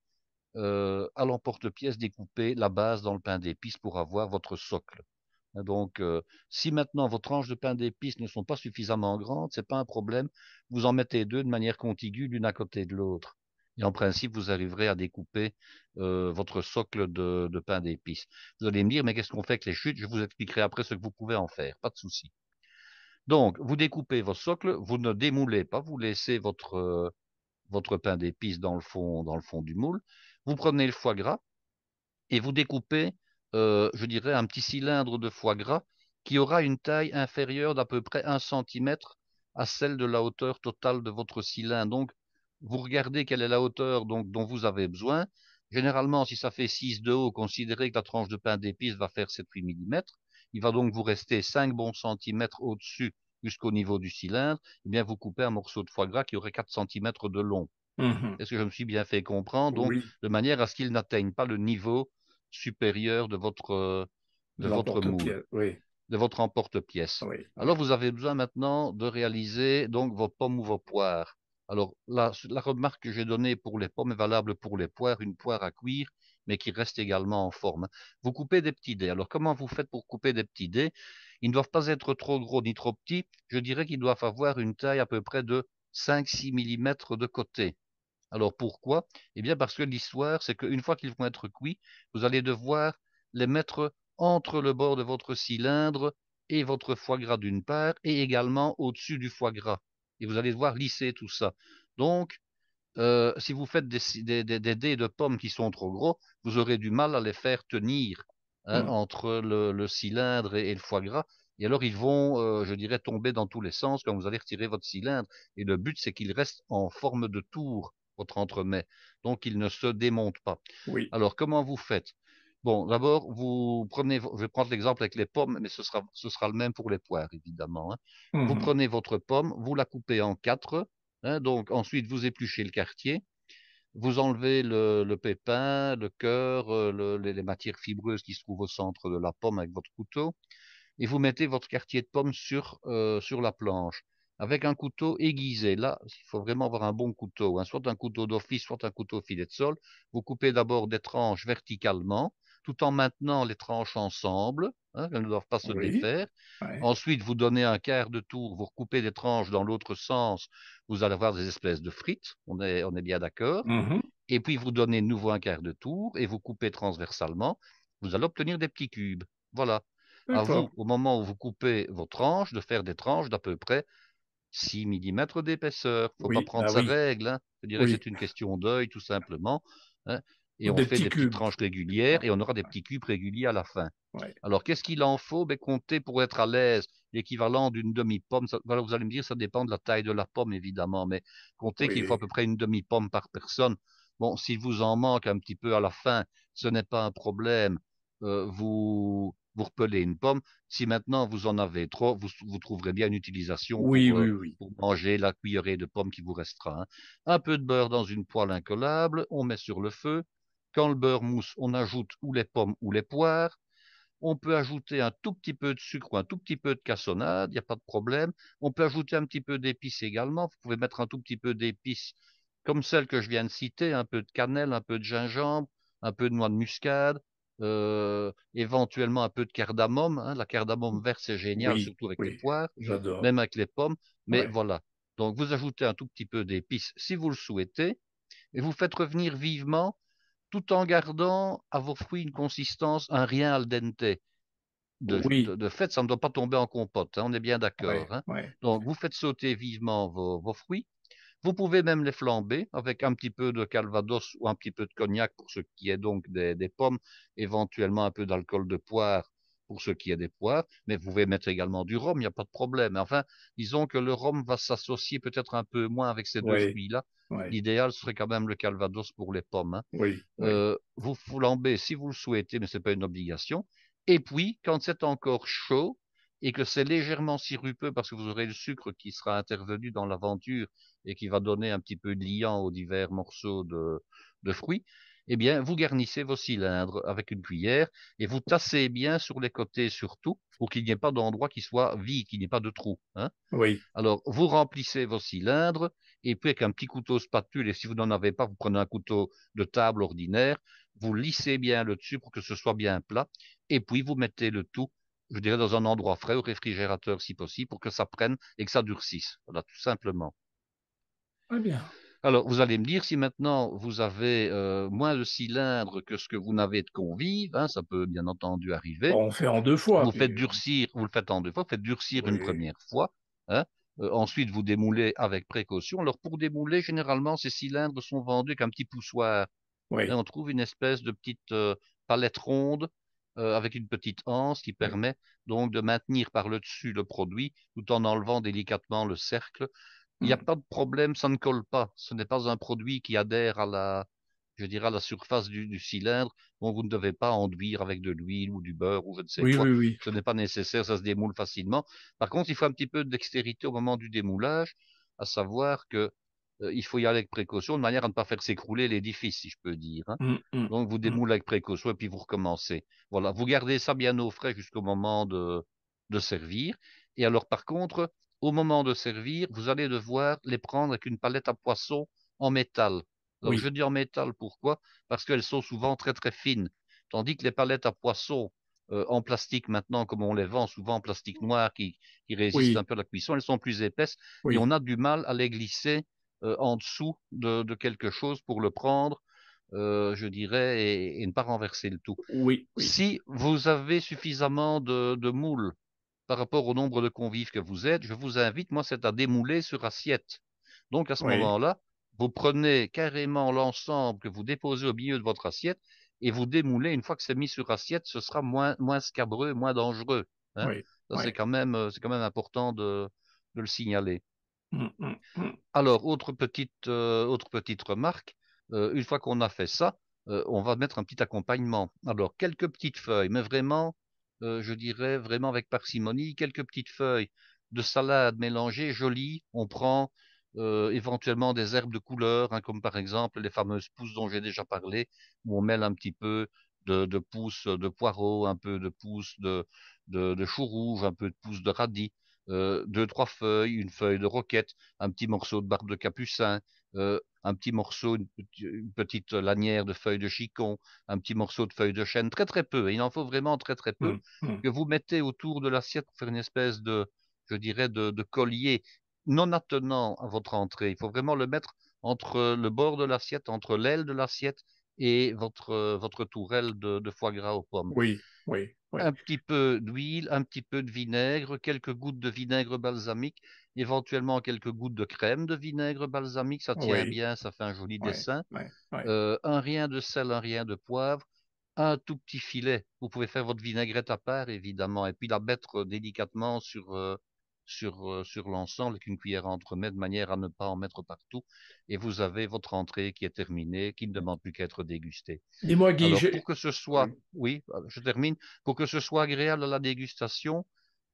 S1: à l'emporte-pièce découper la base dans le pain d'épices pour avoir votre socle. Donc, si maintenant vos tranches de pain d'épices ne sont pas suffisamment grandes, c'est pas un problème. Vous en mettez deux de manière contiguë, l'une à côté de l'autre. Et en principe, vous arriverez à découper votre socle de pain d'épices. Vous allez me dire, mais qu'est-ce qu'on fait avec les chutes? Je vous expliquerai après ce que vous pouvez en faire, pas de souci. Donc, vous découpez vos socles, vous ne démoulez pas, vous laissez votre pain d'épices dans le fond du moule. Vous prenez le foie gras et vous découpez, je dirais, un petit cylindre de foie gras qui aura une taille inférieure d'à peu près 1 centimètre à celle de la hauteur totale de votre cylindre. Donc, vous regardez quelle est la hauteur donc, dont vous avez besoin. Généralement, si ça fait 6 de haut, considérez que la tranche de pain d'épices va faire 7-8 millimètres. Il va donc vous rester 5 bons centimètres au-dessus jusqu'au niveau du cylindre. Eh bien, vous coupez un morceau de foie gras qui aurait 4 centimètres de long.
S2: Mhm.
S1: Est-ce que je me suis bien fait comprendre? Donc,
S2: Oui,
S1: de manière à ce qu'il n'atteigne pas le niveau supérieur de
S2: de
S1: votre moule,
S2: l'emporte-pièce. Oui,
S1: de votre emporte-pièce.
S2: oui, oui.
S1: Alors, vous avez besoin maintenant de réaliser donc vos pommes ou vos poires. Alors, la remarque que j'ai donnée pour les pommes est valable pour les poires, une poire à cuire, mais qui reste également en forme. Vous coupez des petits dés. Alors, comment vous faites pour couper des petits dés? Ils ne doivent pas être trop gros ni trop petits. Je dirais qu'ils doivent avoir une taille à peu près de 5-6 millimètres de côté. Alors pourquoi? Eh bien parce que l'histoire, c'est qu'une fois qu'ils vont être cuits, vous allez devoir les mettre entre le bord de votre cylindre et votre foie gras d'une part, et également au-dessus du foie gras. Et vous allez devoir lisser tout ça. Donc, si vous faites des dés de pommes qui sont trop gros, vous aurez du mal à les faire tenir, hein,
S2: Mhm.
S1: entre le cylindre et le foie gras. Et alors, ils vont, je dirais, tomber dans tous les sens quand vous allez retirer votre cylindre. Et le but, c'est qu'il reste en forme de tour, votre entremets. Donc, il ne se démonte pas.
S2: Oui.
S1: Alors, comment vous faites? Bon, d'abord, vous prenez, je vais prendre l'exemple avec les pommes, mais ce sera le même pour les poires, évidemment, hein. Vous
S2: Mhm.
S1: prenez votre pomme, vous la coupez en quatre, hein, donc ensuite, vous épluchez le quartier, vous enlevez le pépin, le cœur, les matières fibreuses qui se trouvent au centre de la pomme avec votre couteau, et vous mettez votre quartier de pomme sur la planche avec un couteau aiguisé. Là, il faut vraiment avoir un bon couteau, hein, soit un couteau d'office, soit un couteau filet de sol. Vous coupez d'abord des tranches verticalement, tout en maintenant les tranches ensemble, hein, elles ne doivent pas se
S2: Oui.
S1: défaire.
S2: Ouais.
S1: Ensuite, vous donnez un quart de tour, vous recoupez des tranches dans l'autre sens, vous allez avoir des espèces de frites, on est bien d'accord.
S2: Mhm.
S1: Et puis vous donnez de nouveau un quart de tour et vous coupez transversalement, vous allez obtenir des petits cubes. Voilà. À
S2: D'accord.
S1: vous, au moment où vous coupez vos tranches, de faire des tranches d'à peu près 6 millimètres d'épaisseur. Faut pas
S2: Oui.
S1: prendre
S2: Ah
S1: sa
S2: oui.
S1: règle, hein. Je dirais que
S2: Oui.
S1: c'est une question d'œil, tout simplement, hein. Et on
S2: Des
S1: fait
S2: petits
S1: des petites
S2: cubes.
S1: tranches régulières
S2: Ouais.
S1: et on aura des petits cubes réguliers à la fin.
S2: Ouais.
S1: Alors, qu'est-ce qu'il en faut? Ben, comptez pour être à l'aise l'équivalent d'une demi-pomme. Voilà, vous allez me dire, ça dépend de la taille de la pomme, évidemment, mais comptez qu'il faut à
S2: Oui.
S1: peu près une demi-pomme par personne. Bon, s'il vous en manque un petit peu à la fin, ce n'est pas un problème. Vous repelez une pomme. Si maintenant vous en avez trop, vous trouverez bien une utilisation
S2: Oui, oui, oui.
S1: pour manger la cuillerée de pommes qui vous restera, hein. Un peu de beurre dans une poêle incollable, on met sur le feu. Quand le beurre mousse, on ajoute ou les pommes ou les poires. On peut ajouter un tout petit peu de sucre ou un tout petit peu de cassonade, il n'y a pas de problème. On peut ajouter un petit peu d'épices également. Vous pouvez mettre un tout petit peu d'épices comme celles que je viens de citer, un peu de cannelle, un peu de gingembre, un peu de noix de muscade, éventuellement un peu de cardamome, hein. La cardamome verte, c'est génial,
S2: Oui.
S1: surtout avec les
S2: Oui.
S1: poires,
S2: J'adore.
S1: même avec les pommes. Mais
S2: Ouais.
S1: voilà. Donc, vous ajoutez un tout petit peu d'épices si vous le souhaitez et vous faites revenir vivement tout en gardant à vos fruits une consistance, un rien al dente.
S2: Oui.
S1: De fait, ça ne doit pas tomber en compote, hein, on est bien
S2: Ouais.
S1: d'accord, hein.
S2: Ouais.
S1: Donc, vous faites sauter vivement vos fruits. Vous pouvez même les flamber avec un petit peu de calvados ou un petit peu de cognac pour ce qui est donc des pommes, éventuellement un peu d'alcool de poire pour ce qui est des poires, mais vous pouvez mettre également du rhum, il n'y a pas de problème. Enfin, disons que le rhum va s'associer peut-être un peu moins avec ces deux
S2: Ouais.
S1: fruits-là.
S2: Ouais.
S1: L'idéal serait quand même le calvados pour les pommes, hein.
S2: Oui. Oui.
S1: Vous flambez si vous le souhaitez, mais ce n'est pas une obligation. Et puis, quand c'est encore chaud et que c'est légèrement sirupeux parce que vous aurez le sucre qui sera intervenu dans l'aventure et qui va donner un petit peu de liant aux divers morceaux de fruits, eh bien, vous garnissez vos cylindres avec une cuillère et vous tassez bien sur les côtés surtout pour qu'il n'y ait pas d'endroit qui soit vide, qu'il n'y ait pas de trou, hein.
S2: Oui.
S1: Alors, vous remplissez vos cylindres et puis avec un petit couteau spatule, et si vous n'en avez pas, vous prenez un couteau de table ordinaire, vous lissez bien le dessus pour que ce soit bien plat, et puis vous mettez le tout, je dirais, dans un endroit frais, au réfrigérateur si possible, pour que ça prenne et que ça durcisse. Voilà, tout simplement.
S2: Très bien.
S1: Alors, vous allez me dire si maintenant vous avez moins de cylindres que ce que vous n'avez de convives, hein, ça peut bien entendu arriver.
S2: Bon, on fait en deux fois,
S1: Vous faites
S2: puis
S1: durcir, vous le faites en deux fois, vous faites durcir une
S2: oui,
S1: première fois, hein. Ensuite, vous démoulez avec précaution. Alors, pour démouler, généralement, ces cylindres sont vendus avec un petit poussoir. Et
S2: oui,
S1: on trouve une espèce de petite palette ronde avec une petite anse qui
S2: oui.
S1: permet donc de maintenir par le dessus le produit tout en enlevant délicatement le cercle. Il n'y a
S2: Hmm.
S1: pas de problème, ça ne colle pas. Ce n'est pas un produit qui adhère je dirais, à la surface du cylindre. Donc vous ne devez pas enduire avec de l'huile ou du beurre ou je ne sais
S2: Oui,
S1: quoi.
S2: oui, oui,
S1: Ce n'est pas nécessaire, ça se démoule facilement. Par contre, il faut un petit peu de dextérité au moment du démoulage, à savoir que il faut y aller avec précaution, de manière à ne pas faire s'écrouler l'édifice, si je peux dire, hein.
S2: Hmm, hmm,
S1: Donc vous
S2: hmm.
S1: démoulez avec précaution et puis vous recommencez. Voilà, vous gardez ça bien au frais jusqu'au moment de servir. Et alors par contre, au moment de servir, vous allez devoir les prendre avec une palette à poisson en métal. Alors je
S2: Oui,
S1: dis en métal, pourquoi? Parce qu'elles sont souvent très très fines. Tandis que les palettes à poisson en plastique maintenant, comme on les vend souvent en plastique noir qui résistent un
S2: oui,
S1: peu à la cuisson, elles sont plus épaisses et
S2: oui,
S1: on a du mal à les glisser en dessous de quelque chose pour le prendre, je dirais, et ne pas renverser le tout.
S2: oui, oui,
S1: Si vous avez suffisamment de moules par rapport au nombre de convives que vous êtes, je vous invite, moi, c'est à démouler sur assiette. Donc, à ce
S2: oui,
S1: moment-là, vous prenez carrément l'ensemble que vous déposez au milieu de votre assiette et vous démoulez. Une fois que c'est mis sur assiette, ce sera moins scabreux, moins dangereux, hein.
S2: oui,
S1: Ça,
S2: oui.
S1: c'est quand même important de le signaler.
S2: Hmm, hmm, hmm.
S1: Alors, autre petite remarque, une fois qu'on a fait ça, on va mettre un petit accompagnement. Alors, quelques petites feuilles, mais vraiment, je dirais vraiment avec parcimonie, quelques petites feuilles de salade mélangées, jolies. On prend éventuellement des herbes de couleur, hein, comme par exemple les fameuses pousses dont j'ai déjà parlé, où on mêle un petit peu de pousses de poireaux, un peu de pousses de chou rouge, un peu de pousses de radis, deux, trois feuilles, une feuille de roquette, un petit morceau de barbe de capucin, un petit morceau, une petite lanière de feuilles de chicon, un petit morceau de feuilles de chêne, très très peu. Il en faut vraiment très très peu
S2: Hmm, hmm.
S1: que vous mettez autour de l'assiette pour faire une espèce je dirais, de collier non attenant à votre entrée. Il faut vraiment le mettre entre le bord de l'assiette, entre l'aile de l'assiette et votre tourelle de foie gras aux pommes.
S2: Oui, oui, oui,
S1: Un petit peu d'huile, un petit peu de vinaigre, quelques gouttes de vinaigre balsamique, éventuellement quelques gouttes de crème de vinaigre balsamique, ça tient
S2: oui,
S1: bien, ça fait un joli
S2: oui,
S1: dessin.
S2: oui, oui.
S1: Un rien de sel, un rien de poivre, un tout petit filet. Vous pouvez faire votre vinaigrette à part, évidemment, et puis la mettre délicatement sur l'ensemble avec une cuillère à entremets, de manière à ne pas en mettre partout. Et vous avez votre entrée qui est terminée, qui ne demande plus qu'à être dégustée.
S2: Dis-moi, Guy,
S1: Alors, pour que ce soit,
S2: oui,
S1: oui, je termine, pour que ce soit agréable à la dégustation,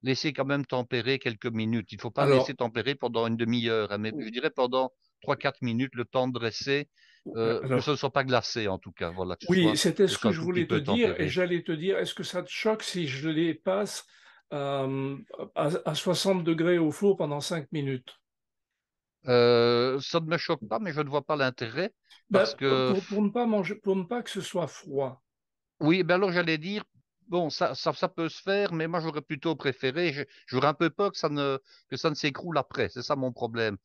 S1: laissez quand même tempérer quelques minutes. Il ne faut pas laisser
S2: alors,
S1: tempérer pendant une demi-heure, hein, mais je dirais pendant 3, 4 minutes, le temps de dresser, que ce ne
S2: alors,
S1: soit pas glacé en tout cas, voilà,
S2: oui, c'était
S1: ce
S2: ce
S1: soit
S2: que
S1: un
S2: je
S1: tout petit
S2: voulais te
S1: peu
S2: dire, et
S1: tempéré.
S2: j'allais te dire, est-ce que ça te choque si je les passe à 60 degrés au four pendant 5 minutes?
S1: Ça ne me choque pas, mais je ne vois pas l'intérêt
S2: Ben,
S1: parce que,
S2: pour ne pas manger, pour ne pas que ce soit froid.
S1: oui, ben alors j'allais dire, bon, ça peut se faire, mais moi j'aurais plutôt préféré, j'aurais un peu peur que ça ne s'écroule après, c'est ça mon problème.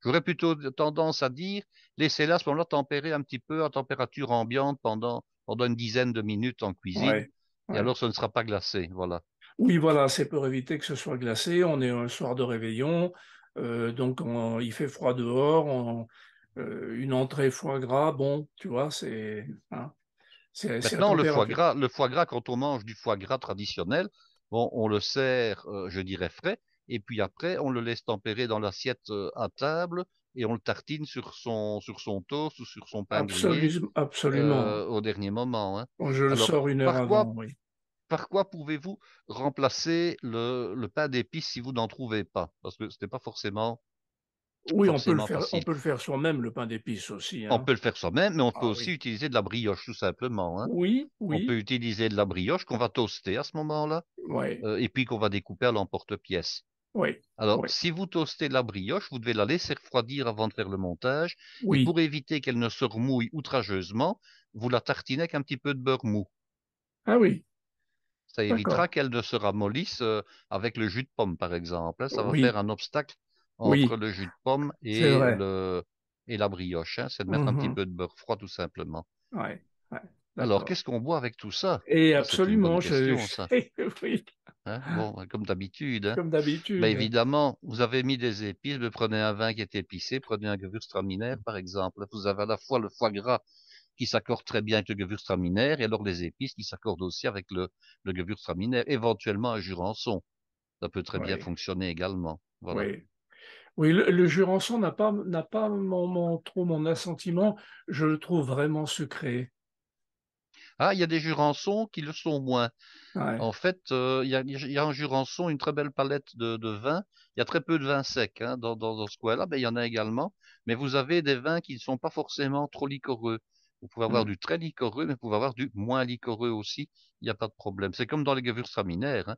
S1: J'aurais plutôt tendance à dire, laissez-la à ce moment-là tempérer un petit peu à température ambiante pendant une dizaine de minutes en cuisine,
S2: Ouais,
S1: et
S2: ouais.
S1: alors ce ne sera pas glacé, voilà.
S2: Oui, voilà, c'est pour éviter que ce soit glacé. On est un soir de réveillon, donc il fait froid dehors. Une entrée foie gras, bon, tu vois, c'est hein, c'est à
S1: Maintenant,
S2: température.
S1: le foie gras, quand on mange du foie gras traditionnel, bon, on le sert, je dirais frais, et puis après, on le laisse tempérer dans l'assiette à table et on le tartine sur son toast ou sur son pain grillé
S2: Absolument.
S1: au dernier moment, hein.
S2: Bon, je le
S1: Alors,
S2: sors une heure
S1: par quoi,
S2: avant, oui.
S1: par quoi pouvez-vous remplacer le pain d'épices si vous n'en trouvez pas? Parce que ce n'est pas
S2: Oui,
S1: forcément
S2: on
S1: facile.
S2: peut le faire soi-même, le pain d'épices aussi,
S1: On
S2: hein.
S1: peut le faire soi-même, mais on peut
S2: Ah
S1: aussi
S2: oui.
S1: utiliser de la brioche, tout simplement, hein.
S2: Oui,
S1: On
S2: oui,
S1: peut utiliser de la brioche qu'on va toaster à ce moment-là,
S2: oui,
S1: et puis qu'on va découper à l'emporte-pièce.
S2: oui,
S1: Alors,
S2: oui,
S1: si vous toastez la brioche, vous devez la laisser refroidir avant de faire le montage, et
S2: oui.
S1: pour éviter qu'elle ne se remouille outrageusement, vous la tartinez avec un petit peu de beurre mou.
S2: Ah oui,
S1: Ça évitera
S2: d'accord.
S1: qu'elle ne se ramollisse avec le jus de pomme, par exemple, hein. Ça va faire
S2: Oui,
S1: un obstacle entre
S2: oui,
S1: le jus de pomme
S2: c'est
S1: et
S2: vrai.
S1: et la brioche, hein, c'est de mettre un petit
S2: Mhm.
S1: peu de beurre froid tout simplement.
S2: Ouais, ouais,
S1: Alors,
S2: d'accord.
S1: qu'est-ce qu'on boit avec tout ça?
S2: Et
S1: Ça, c'est une bonne
S2: absolument,
S1: question, ça.
S2: oui,
S1: Hein, bon, comme d'habitude, hein.
S2: comme
S1: Ben
S2: d'habitude.
S1: évidemment, vous avez mis des épices, mais prenez un vin qui est épicé, prenez un Gewürztraminer par exemple. Vous avez à la fois le foie gras qui s'accorde très bien avec le Gewürztraminer et alors les épices qui s'accordent aussi avec le Gewürztraminer, éventuellement un Jurançon. Ça peut très bien
S2: Oui,
S1: fonctionner également. Voilà.
S2: oui. Oui, le Jurançon n'a pas trop mon assentiment. Je le trouve vraiment sucré.
S1: Ah, il y a des Jurançons qui le sont moins.
S2: Ouais.
S1: En fait, il y a en Jurançon une très belle palette de vins. Il y a très peu de vins secs hein, dans ce coin-là, mais il y en a également. Mais vous avez des vins qui ne sont pas forcément trop liquoreux. Vous pouvez avoir
S2: Mm.
S1: du très liquoreux, mais vous pouvez avoir du moins liquoreux aussi. Il n'y a pas de problème. C'est comme dans les Gewürztraminer, hein.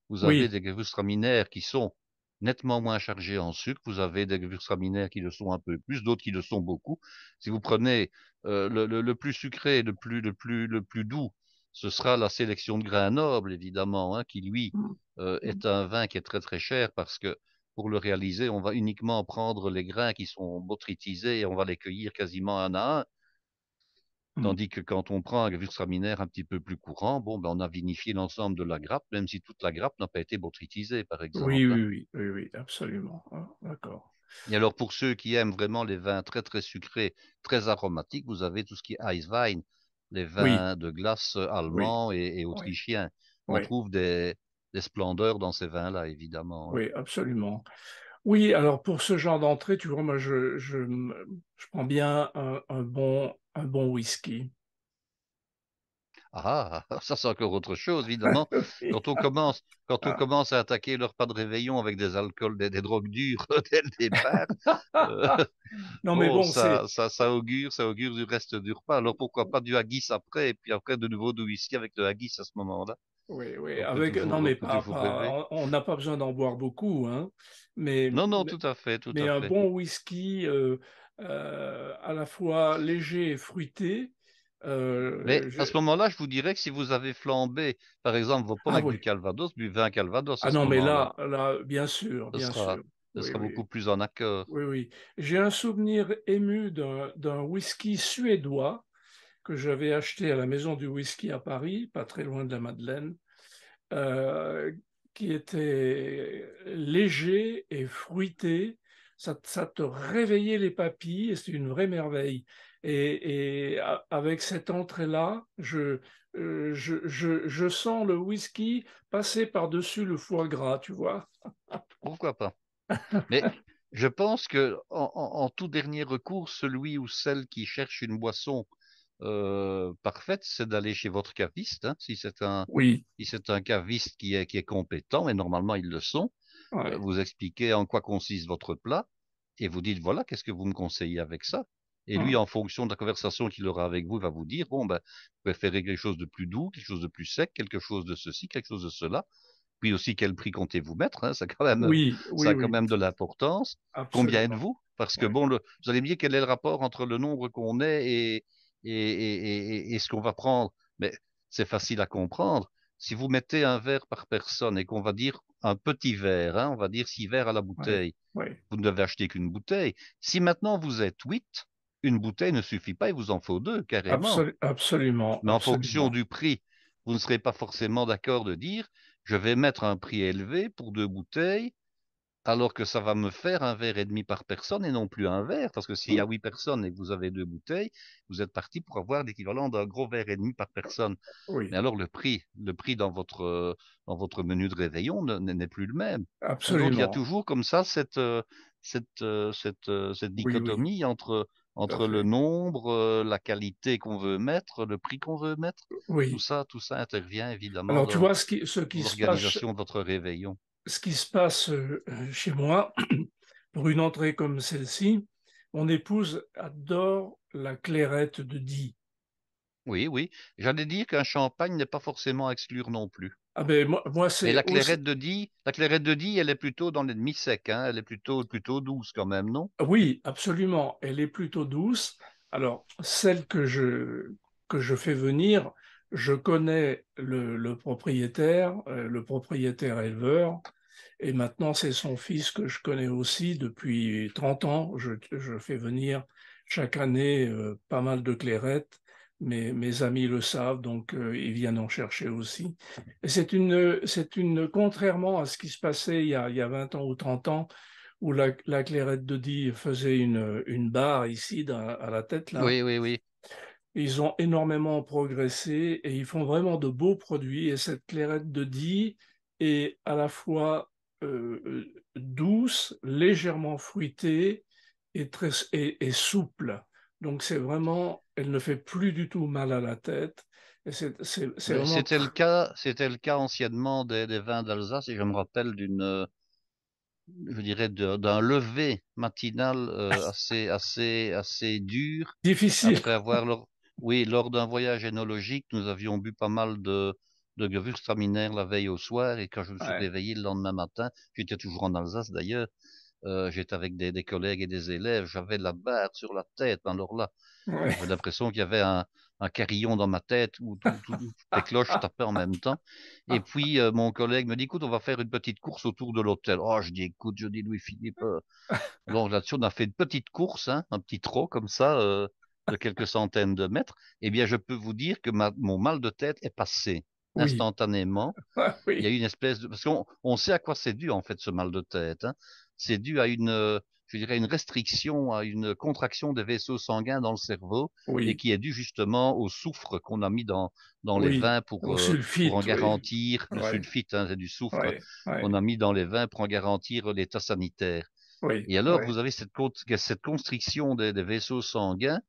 S1: Vous avez
S2: Oui.
S1: des Gewürztraminer qui sont nettement moins chargés en sucre. Vous avez des Gewürztraminer qui le sont un peu plus, d'autres qui le sont beaucoup. Si vous prenez le plus sucré, le plus doux, ce sera la sélection de grains nobles, évidemment, hein, qui lui
S2: Mm.
S1: est un vin qui est très très cher parce que pour le réaliser, on va uniquement prendre les grains qui sont botrytisés et on va les cueillir quasiment un à un.
S2: Mm.
S1: Tandis que quand on prend un Gewürztraminer un petit peu plus courant, bon, ben, on a vinifié l'ensemble de la grappe, même si toute la grappe n'a pas été botrytisée, par
S2: Oui,
S1: exemple, hein.
S2: oui, oui, oui, oui, absolument. Ah, d'accord.
S1: Et alors, pour ceux qui aiment vraiment les vins très, très sucrés, très aromatiques, vous avez tout ce qui est Eiswein, les
S2: Oui,
S1: vins de glace
S2: oui,
S1: allemands et
S2: oui,
S1: autrichiens. On
S2: oui,
S1: trouve des splendeurs dans ces vins-là, évidemment, hein.
S2: oui, absolument. Oui, alors pour ce genre d'entrée, tu vois, moi, je prends bien un bon whisky.
S1: Ah, ça c'est encore autre chose, évidemment.
S2: Oui.
S1: Quand on
S2: Ah.
S1: commence à attaquer leur pas de réveillon avec des alcools, des drogues dures dès le départ, euh,
S2: Non, mais
S1: bon,
S2: bon, c'est.
S1: ça augure du reste du repas. Alors pourquoi pas du haggis après, et puis après de nouveau du whisky avec le haggis à ce moment-là.
S2: Oui, oui, avec. Non,
S1: On
S2: mais
S1: peut toujours rêver.
S2: on n'a pas besoin d'en boire beaucoup, hein. Mais,
S1: Non, non, tout à fait, tout
S2: mais
S1: à
S2: un
S1: fait.
S2: bon whisky à la fois léger et fruité.
S1: Mais à ce moment-là, je vous dirais que si vous avez flambé, par exemple, vos pommes
S2: Ah
S1: avec du
S2: oui.
S1: Calvados, buvez un Calvados à
S2: Ah
S1: ce
S2: non, mais
S1: moment-là.
S2: bien sûr,
S1: Ce
S2: bien
S1: sera,
S2: sûr.
S1: ce
S2: Oui,
S1: sera
S2: oui,
S1: beaucoup plus en accord.
S2: oui, oui. J'ai un souvenir ému d'un whisky suédois que j'avais acheté à la Maison du Whisky à Paris, pas très loin de la Madeleine, euh, qui était léger et fruité. Ça te réveillait les papilles et c'est une vraie merveille. Avec cette entrée-là, je sens le whisky passer par-dessus le foie gras, tu vois.
S1: Pourquoi pas? Mais je pense que en tout dernier recours, celui ou celle qui cherche une boisson parfaite, c'est d'aller chez votre caviste, hein,
S2: Oui,
S1: si c'est un caviste qui est compétent, et normalement ils le sont.
S2: ouais,
S1: Vous expliquez en quoi consiste votre plat et vous dites, voilà, qu'est-ce que vous me conseillez avec ça? Et lui,
S2: hum,
S1: en fonction de la conversation qu'il aura avec vous, il va vous dire, bon, ben, vous préférez quelque chose de plus doux, quelque chose de plus sec, quelque chose de ceci, quelque chose de cela. Puis aussi, quel prix comptez-vous mettre, hein?
S2: oui,
S1: Ça
S2: oui,
S1: a quand
S2: oui,
S1: même de l'importance. Combien
S2: absolument.
S1: êtes-vous? Parce que
S2: Ouais,
S1: bon, vous allez me dire quel est le rapport entre le nombre qu'on est et ce qu'on va prendre. Mais c'est facile à comprendre. Si vous mettez un verre par personne et qu'on va dire un petit verre, hein, on va dire 6 verres à la
S2: ouais,
S1: bouteille,
S2: ouais.
S1: vous ne devez acheter qu'une bouteille. Si maintenant vous êtes 8, une bouteille ne suffit pas, il vous en faut deux, carrément.
S2: Absolument,
S1: Mais en fonction
S2: absolument.
S1: du prix, vous ne serez pas forcément d'accord de dire, je vais mettre un prix élevé pour 2 bouteilles, alors que ça va me faire un verre et demi par personne et non plus un verre. Parce que s'il y a 8 personnes et que vous avez 2 bouteilles, vous êtes parti pour avoir l'équivalent d'un gros verre et demi par personne. Mais
S2: Oui,
S1: alors le prix dans votre menu de réveillon n'est plus le même, hein. Donc il y a
S2: absolument.
S1: toujours comme ça cette
S2: Oui, oui,
S1: dichotomie
S2: tout à
S1: entre le
S2: fait.
S1: nombre, la qualité qu'on veut mettre, le prix qu'on veut mettre.
S2: Oui.
S1: Tout ça intervient évidemment
S2: Alors, tu vois,
S1: dans l'organisation de votre réveillon.
S2: ce qui se passe chez moi, pour une entrée comme celle-ci, mon épouse adore la clairette de Die.
S1: Oui, oui. J'allais dire qu'un champagne n'est pas forcément à exclure non plus.
S2: Ah ben, moi
S1: Mais
S2: c'est aussi.
S1: La clairette de Die, elle est plutôt dans les demi-secs, hein. Elle est plutôt douce quand même, non?
S2: Oui, absolument. Elle est plutôt douce. Alors, celle que je fais venir, je connais le propriétaire éleveur, Et maintenant, c'est son fils que je connais aussi depuis 30 ans. Je fais venir chaque année pas mal de clairettes. Mes amis le savent, donc ils viennent en chercher aussi. Et contrairement à ce qui se passait il y a 20 ans ou 30 ans, où la clairette de Die faisait une barre ici à la tête, là.
S1: Oui, oui, oui.
S2: Ils ont énormément progressé et ils font vraiment de beaux produits. Et cette clairette de Die est à la fois douce, légèrement fruitée et souple. Donc c'est vraiment, elle ne fait plus du tout mal à la tête. Et c'est
S1: Mais
S2: vraiment
S1: c'était le cas anciennement des vins d'Alsace, et je me rappelle je dirais, d'un lever matinal assez dur.
S2: difficile.
S1: Après oui, lors d'un voyage énologique, nous avions bu pas mal de Gewürztraminer la veille au soir, et quand je me suis
S2: Ouais,
S1: réveillé le lendemain matin, j'étais toujours en Alsace d'ailleurs, j'étais avec des collègues et des élèves, j'avais la barre sur la tête. Alors là,
S2: ouais.
S1: j'avais l'impression qu'il y avait un carillon dans ma tête où toutes les cloches tapaient en même temps. Et puis, mon collègue me dit, écoute, on va faire une petite course autour de l'hôtel. Oh, je dis, écoute, je dis, Louis-Philippe. Alors là-dessus, on a fait une petite course, hein, un petit trot comme ça, de quelques centaines de mètres. Eh bien, je peux vous dire que mon mal de tête est passé
S2: Oui,
S1: instantanément. Il y a
S2: oui,
S1: eu une espèce de... Parce qu'on sait à quoi c'est dû, en fait, ce mal de tête, hein. C'est dû à je dirais, une restriction, à une contraction des vaisseaux sanguins dans le cerveau, et
S2: oui,
S1: qui est dû justement au soufre qu'on a mis dans les
S2: oui.
S1: vins
S2: Au
S1: pour en
S2: sulfite, oui.
S1: garantir, le
S2: Ouais,
S1: sulfite, hein, c'est du soufre
S2: ouais,
S1: qu'on
S2: ouais,
S1: a mis dans les vins pour en garantir l'état sanitaire.
S2: oui,
S1: Et alors,
S2: ouais,
S1: vous avez cette constriction des vaisseaux sanguins,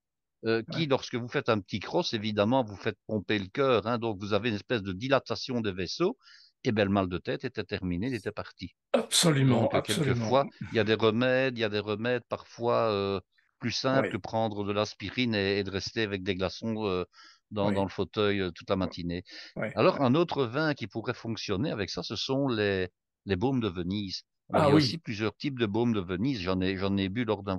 S1: qui,
S2: ouais.
S1: lorsque vous faites un petit cross, évidemment, vous faites pomper le cœur, hein, donc vous avez une espèce de dilatation des vaisseaux, et bien le mal de tête était terminé, il était parti.
S2: Absolument,
S1: Donc,
S2: absolument.
S1: quelquefois, il y a des remèdes parfois plus simples que
S2: Oui,
S1: prendre de l'aspirine et de rester avec des glaçons dans
S2: oui,
S1: le fauteuil toute la matinée.
S2: oui,
S1: Alors,
S2: oui.
S1: un autre vin qui pourrait fonctionner avec ça, ce sont les baumes de Venise. Alors, il
S2: Ah
S1: y a aussi
S2: oui,
S1: plusieurs types de baumes de Venise. J'en ai bu lors d'un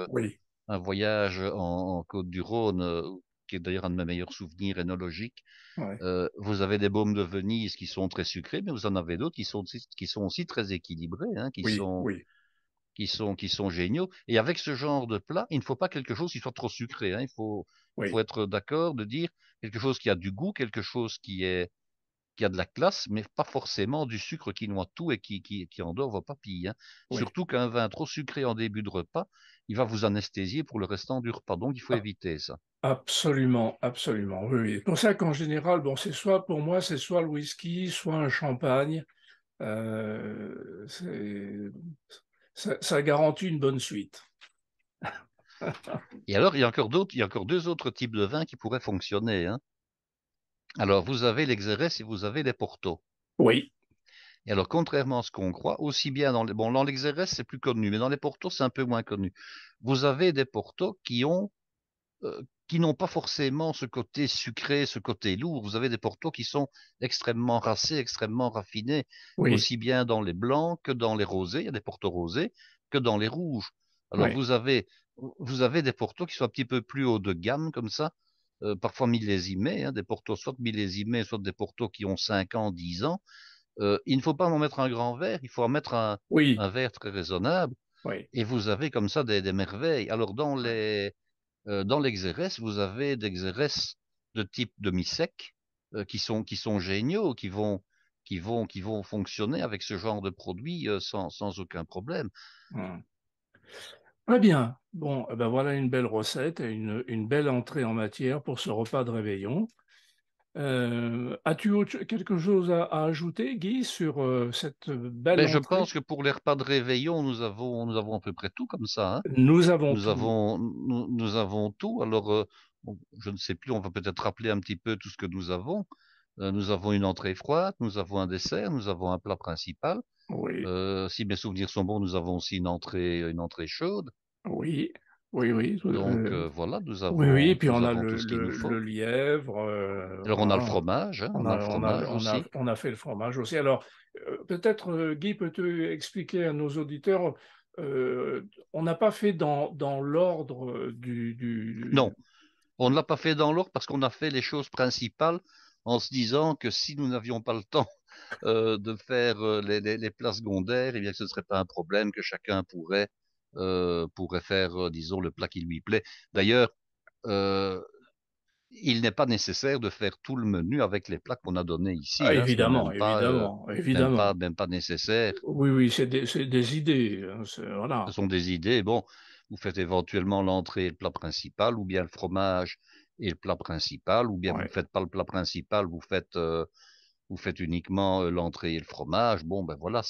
S2: oui,
S1: voyage en Côte-du-Rhône, qui est d'ailleurs un de mes meilleurs souvenirs énologiques.
S2: oui,
S1: Vous avez des baumes de Venise qui sont très sucrés, mais vous en avez d'autres qui sont aussi très équilibrés, hein,
S2: oui, oui,
S1: qui sont géniaux. Et avec ce genre de plat, il ne faut pas quelque chose qui soit trop sucré, hein. Faut
S2: oui,
S1: être d'accord de dire quelque chose qui a du goût, quelque chose qui a de la classe, mais pas forcément du sucre qui noie tout et qui endort vos papilles, hein.
S2: oui.
S1: Surtout qu'un vin trop sucré en début de repas, il va vous anesthésier pour le restant du repas. Donc, il faut
S2: Ab-
S1: éviter ça.
S2: Absolument, absolument. Oui, oui. C'est pour ça qu'en général, bon, pour moi, c'est soit le whisky, soit un champagne. Euh, c'est- ça garantit une bonne suite.
S1: Et alors, il y a encore deux autres types de vins qui pourraient fonctionner, hein. Alors, vous avez l'Exérès et vous avez les Portos.
S2: Oui,
S1: Et alors, contrairement à ce qu'on croit, aussi bien bon, dans l'Exérès, c'est plus connu, mais dans les Portos, c'est un peu moins connu. Vous avez des Portos qui n'ont pas forcément ce côté sucré, ce côté lourd. Vous avez des Portos qui sont extrêmement racés, extrêmement raffinés,
S2: oui,
S1: aussi bien dans les blancs que dans les rosés. Il y a des Portos rosés que dans les rouges. Alors,
S2: oui,
S1: vous avez des Portos qui sont un petit peu plus haut de gamme, comme ça, parfois millésimés, hein, des Portos soit millésimés, soit des Portos qui ont 5 ans, 10 ans. Il ne faut pas en mettre un grand verre, il faut en mettre
S2: oui,
S1: un verre très raisonnable,
S2: oui,
S1: et vous avez comme ça des merveilles. Alors, dans l'exérès, vous avez des xérès de type demi-sec, qui sont géniaux, qui vont fonctionner avec ce genre de produit sans aucun problème.
S2: oui. Très bien. Bon, eh ben voilà une belle recette et une belle entrée en matière pour ce repas de réveillon. As-tu quelque chose à ajouter, Guy, sur cette belle
S1: Mais je
S2: entrée?
S1: pense que pour les repas de réveillon, nous avons à peu près tout comme ça, hein.
S2: Nous avons tout.
S1: Nous avons tout. Alors, je ne sais plus, on va peut-être rappeler un petit peu tout ce que nous avons. Nous avons une entrée froide, nous avons un dessert, nous avons un plat principal.
S2: Oui,
S1: Si mes souvenirs sont bons, nous avons aussi une entrée chaude.
S2: oui, oui, oui.
S1: Donc voilà,
S2: Oui, oui. Et puis
S1: nous
S2: on a
S1: avons tout ce qu'il nous
S2: le
S1: faut.
S2: lièvre.
S1: Alors on a le
S2: Voilà.
S1: fromage, hein, on a le fromage aussi.
S2: On a fait le fromage aussi. Alors, peut-être, Guy, peux-tu expliquer à nos auditeurs, on n'a pas fait dans l'ordre
S1: Non, on ne l'a pas fait dans l'ordre parce qu'on a fait les choses principales en se disant que si nous n'avions pas le temps de faire les plats secondaires, eh bien, ce ne serait pas un problème que chacun pourrait faire, disons, le plat qui lui plaît. D'ailleurs, euh, il n'est pas nécessaire de faire tout le menu avec les plats qu'on a donnés
S2: Ah,
S1: ici, hein. Ce n'est
S2: évidemment, évidemment, évidemment.
S1: même pas nécessaire.
S2: Oui, oui, c'est des idées, hein,
S1: Ce
S2: voilà.
S1: sont des idées. Bon, vous faites éventuellement l'entrée et le plat principal, ou bien le fromage et le plat principal, ou bien vous ne
S2: Ouais.
S1: faites pas le plat principal, vous faites uniquement l'entrée et le fromage. Bon, ben voilà,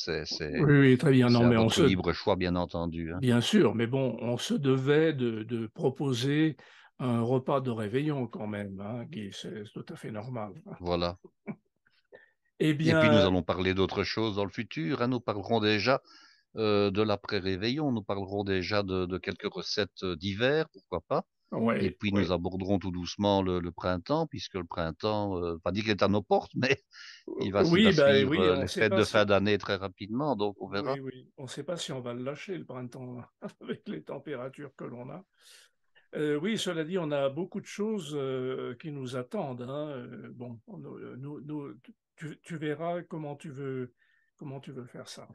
S2: Oui, oui, très bien.
S1: c'est
S2: Non,
S1: à
S2: mais
S1: votre libre choix, bien entendu, hein.
S2: bien sûr, mais bon, on se devait de proposer un repas de réveillon quand même, hein, Guy, c'est tout à fait normal.
S1: Voilà.
S2: Eh
S1: Et puis nous
S2: bien,
S1: allons parler d'autres choses dans le futur, hein. Nous parlerons déjà de l'après-réveillon, nous parlerons déjà de quelques recettes d'hiver, pourquoi pas. Et
S2: ouais,
S1: puis nous
S2: ouais.
S1: aborderons tout doucement le printemps, puisque le printemps, pas dit qu'il est à nos portes, mais il va
S2: Oui, ben
S1: suivre
S2: oui, on ne
S1: les
S2: sait
S1: fêtes
S2: pas
S1: de
S2: si,
S1: fin d'année très rapidement, donc on verra.
S2: oui, oui, on sait pas si on va le lâcher le printemps avec les températures que l'on a. Oui, cela dit, on a beaucoup de choses qui nous attendent, hein. Bon, tu verras comment tu veux faire ça.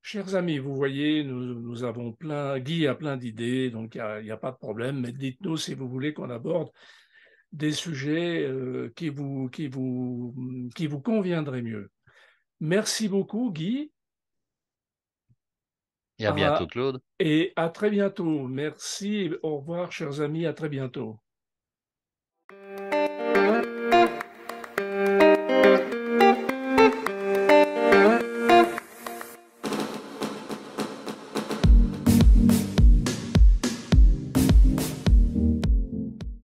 S2: Chers amis, vous voyez, nous avons plein, Guy a plein d'idées, donc il y a pas de problème, mais dites-nous si vous voulez qu'on aborde des sujets qui vous conviendraient mieux. Merci beaucoup, Guy,
S1: Et à bientôt,
S2: à-
S1: Claude.
S2: et à très bientôt. Merci, au revoir, chers amis, à très bientôt.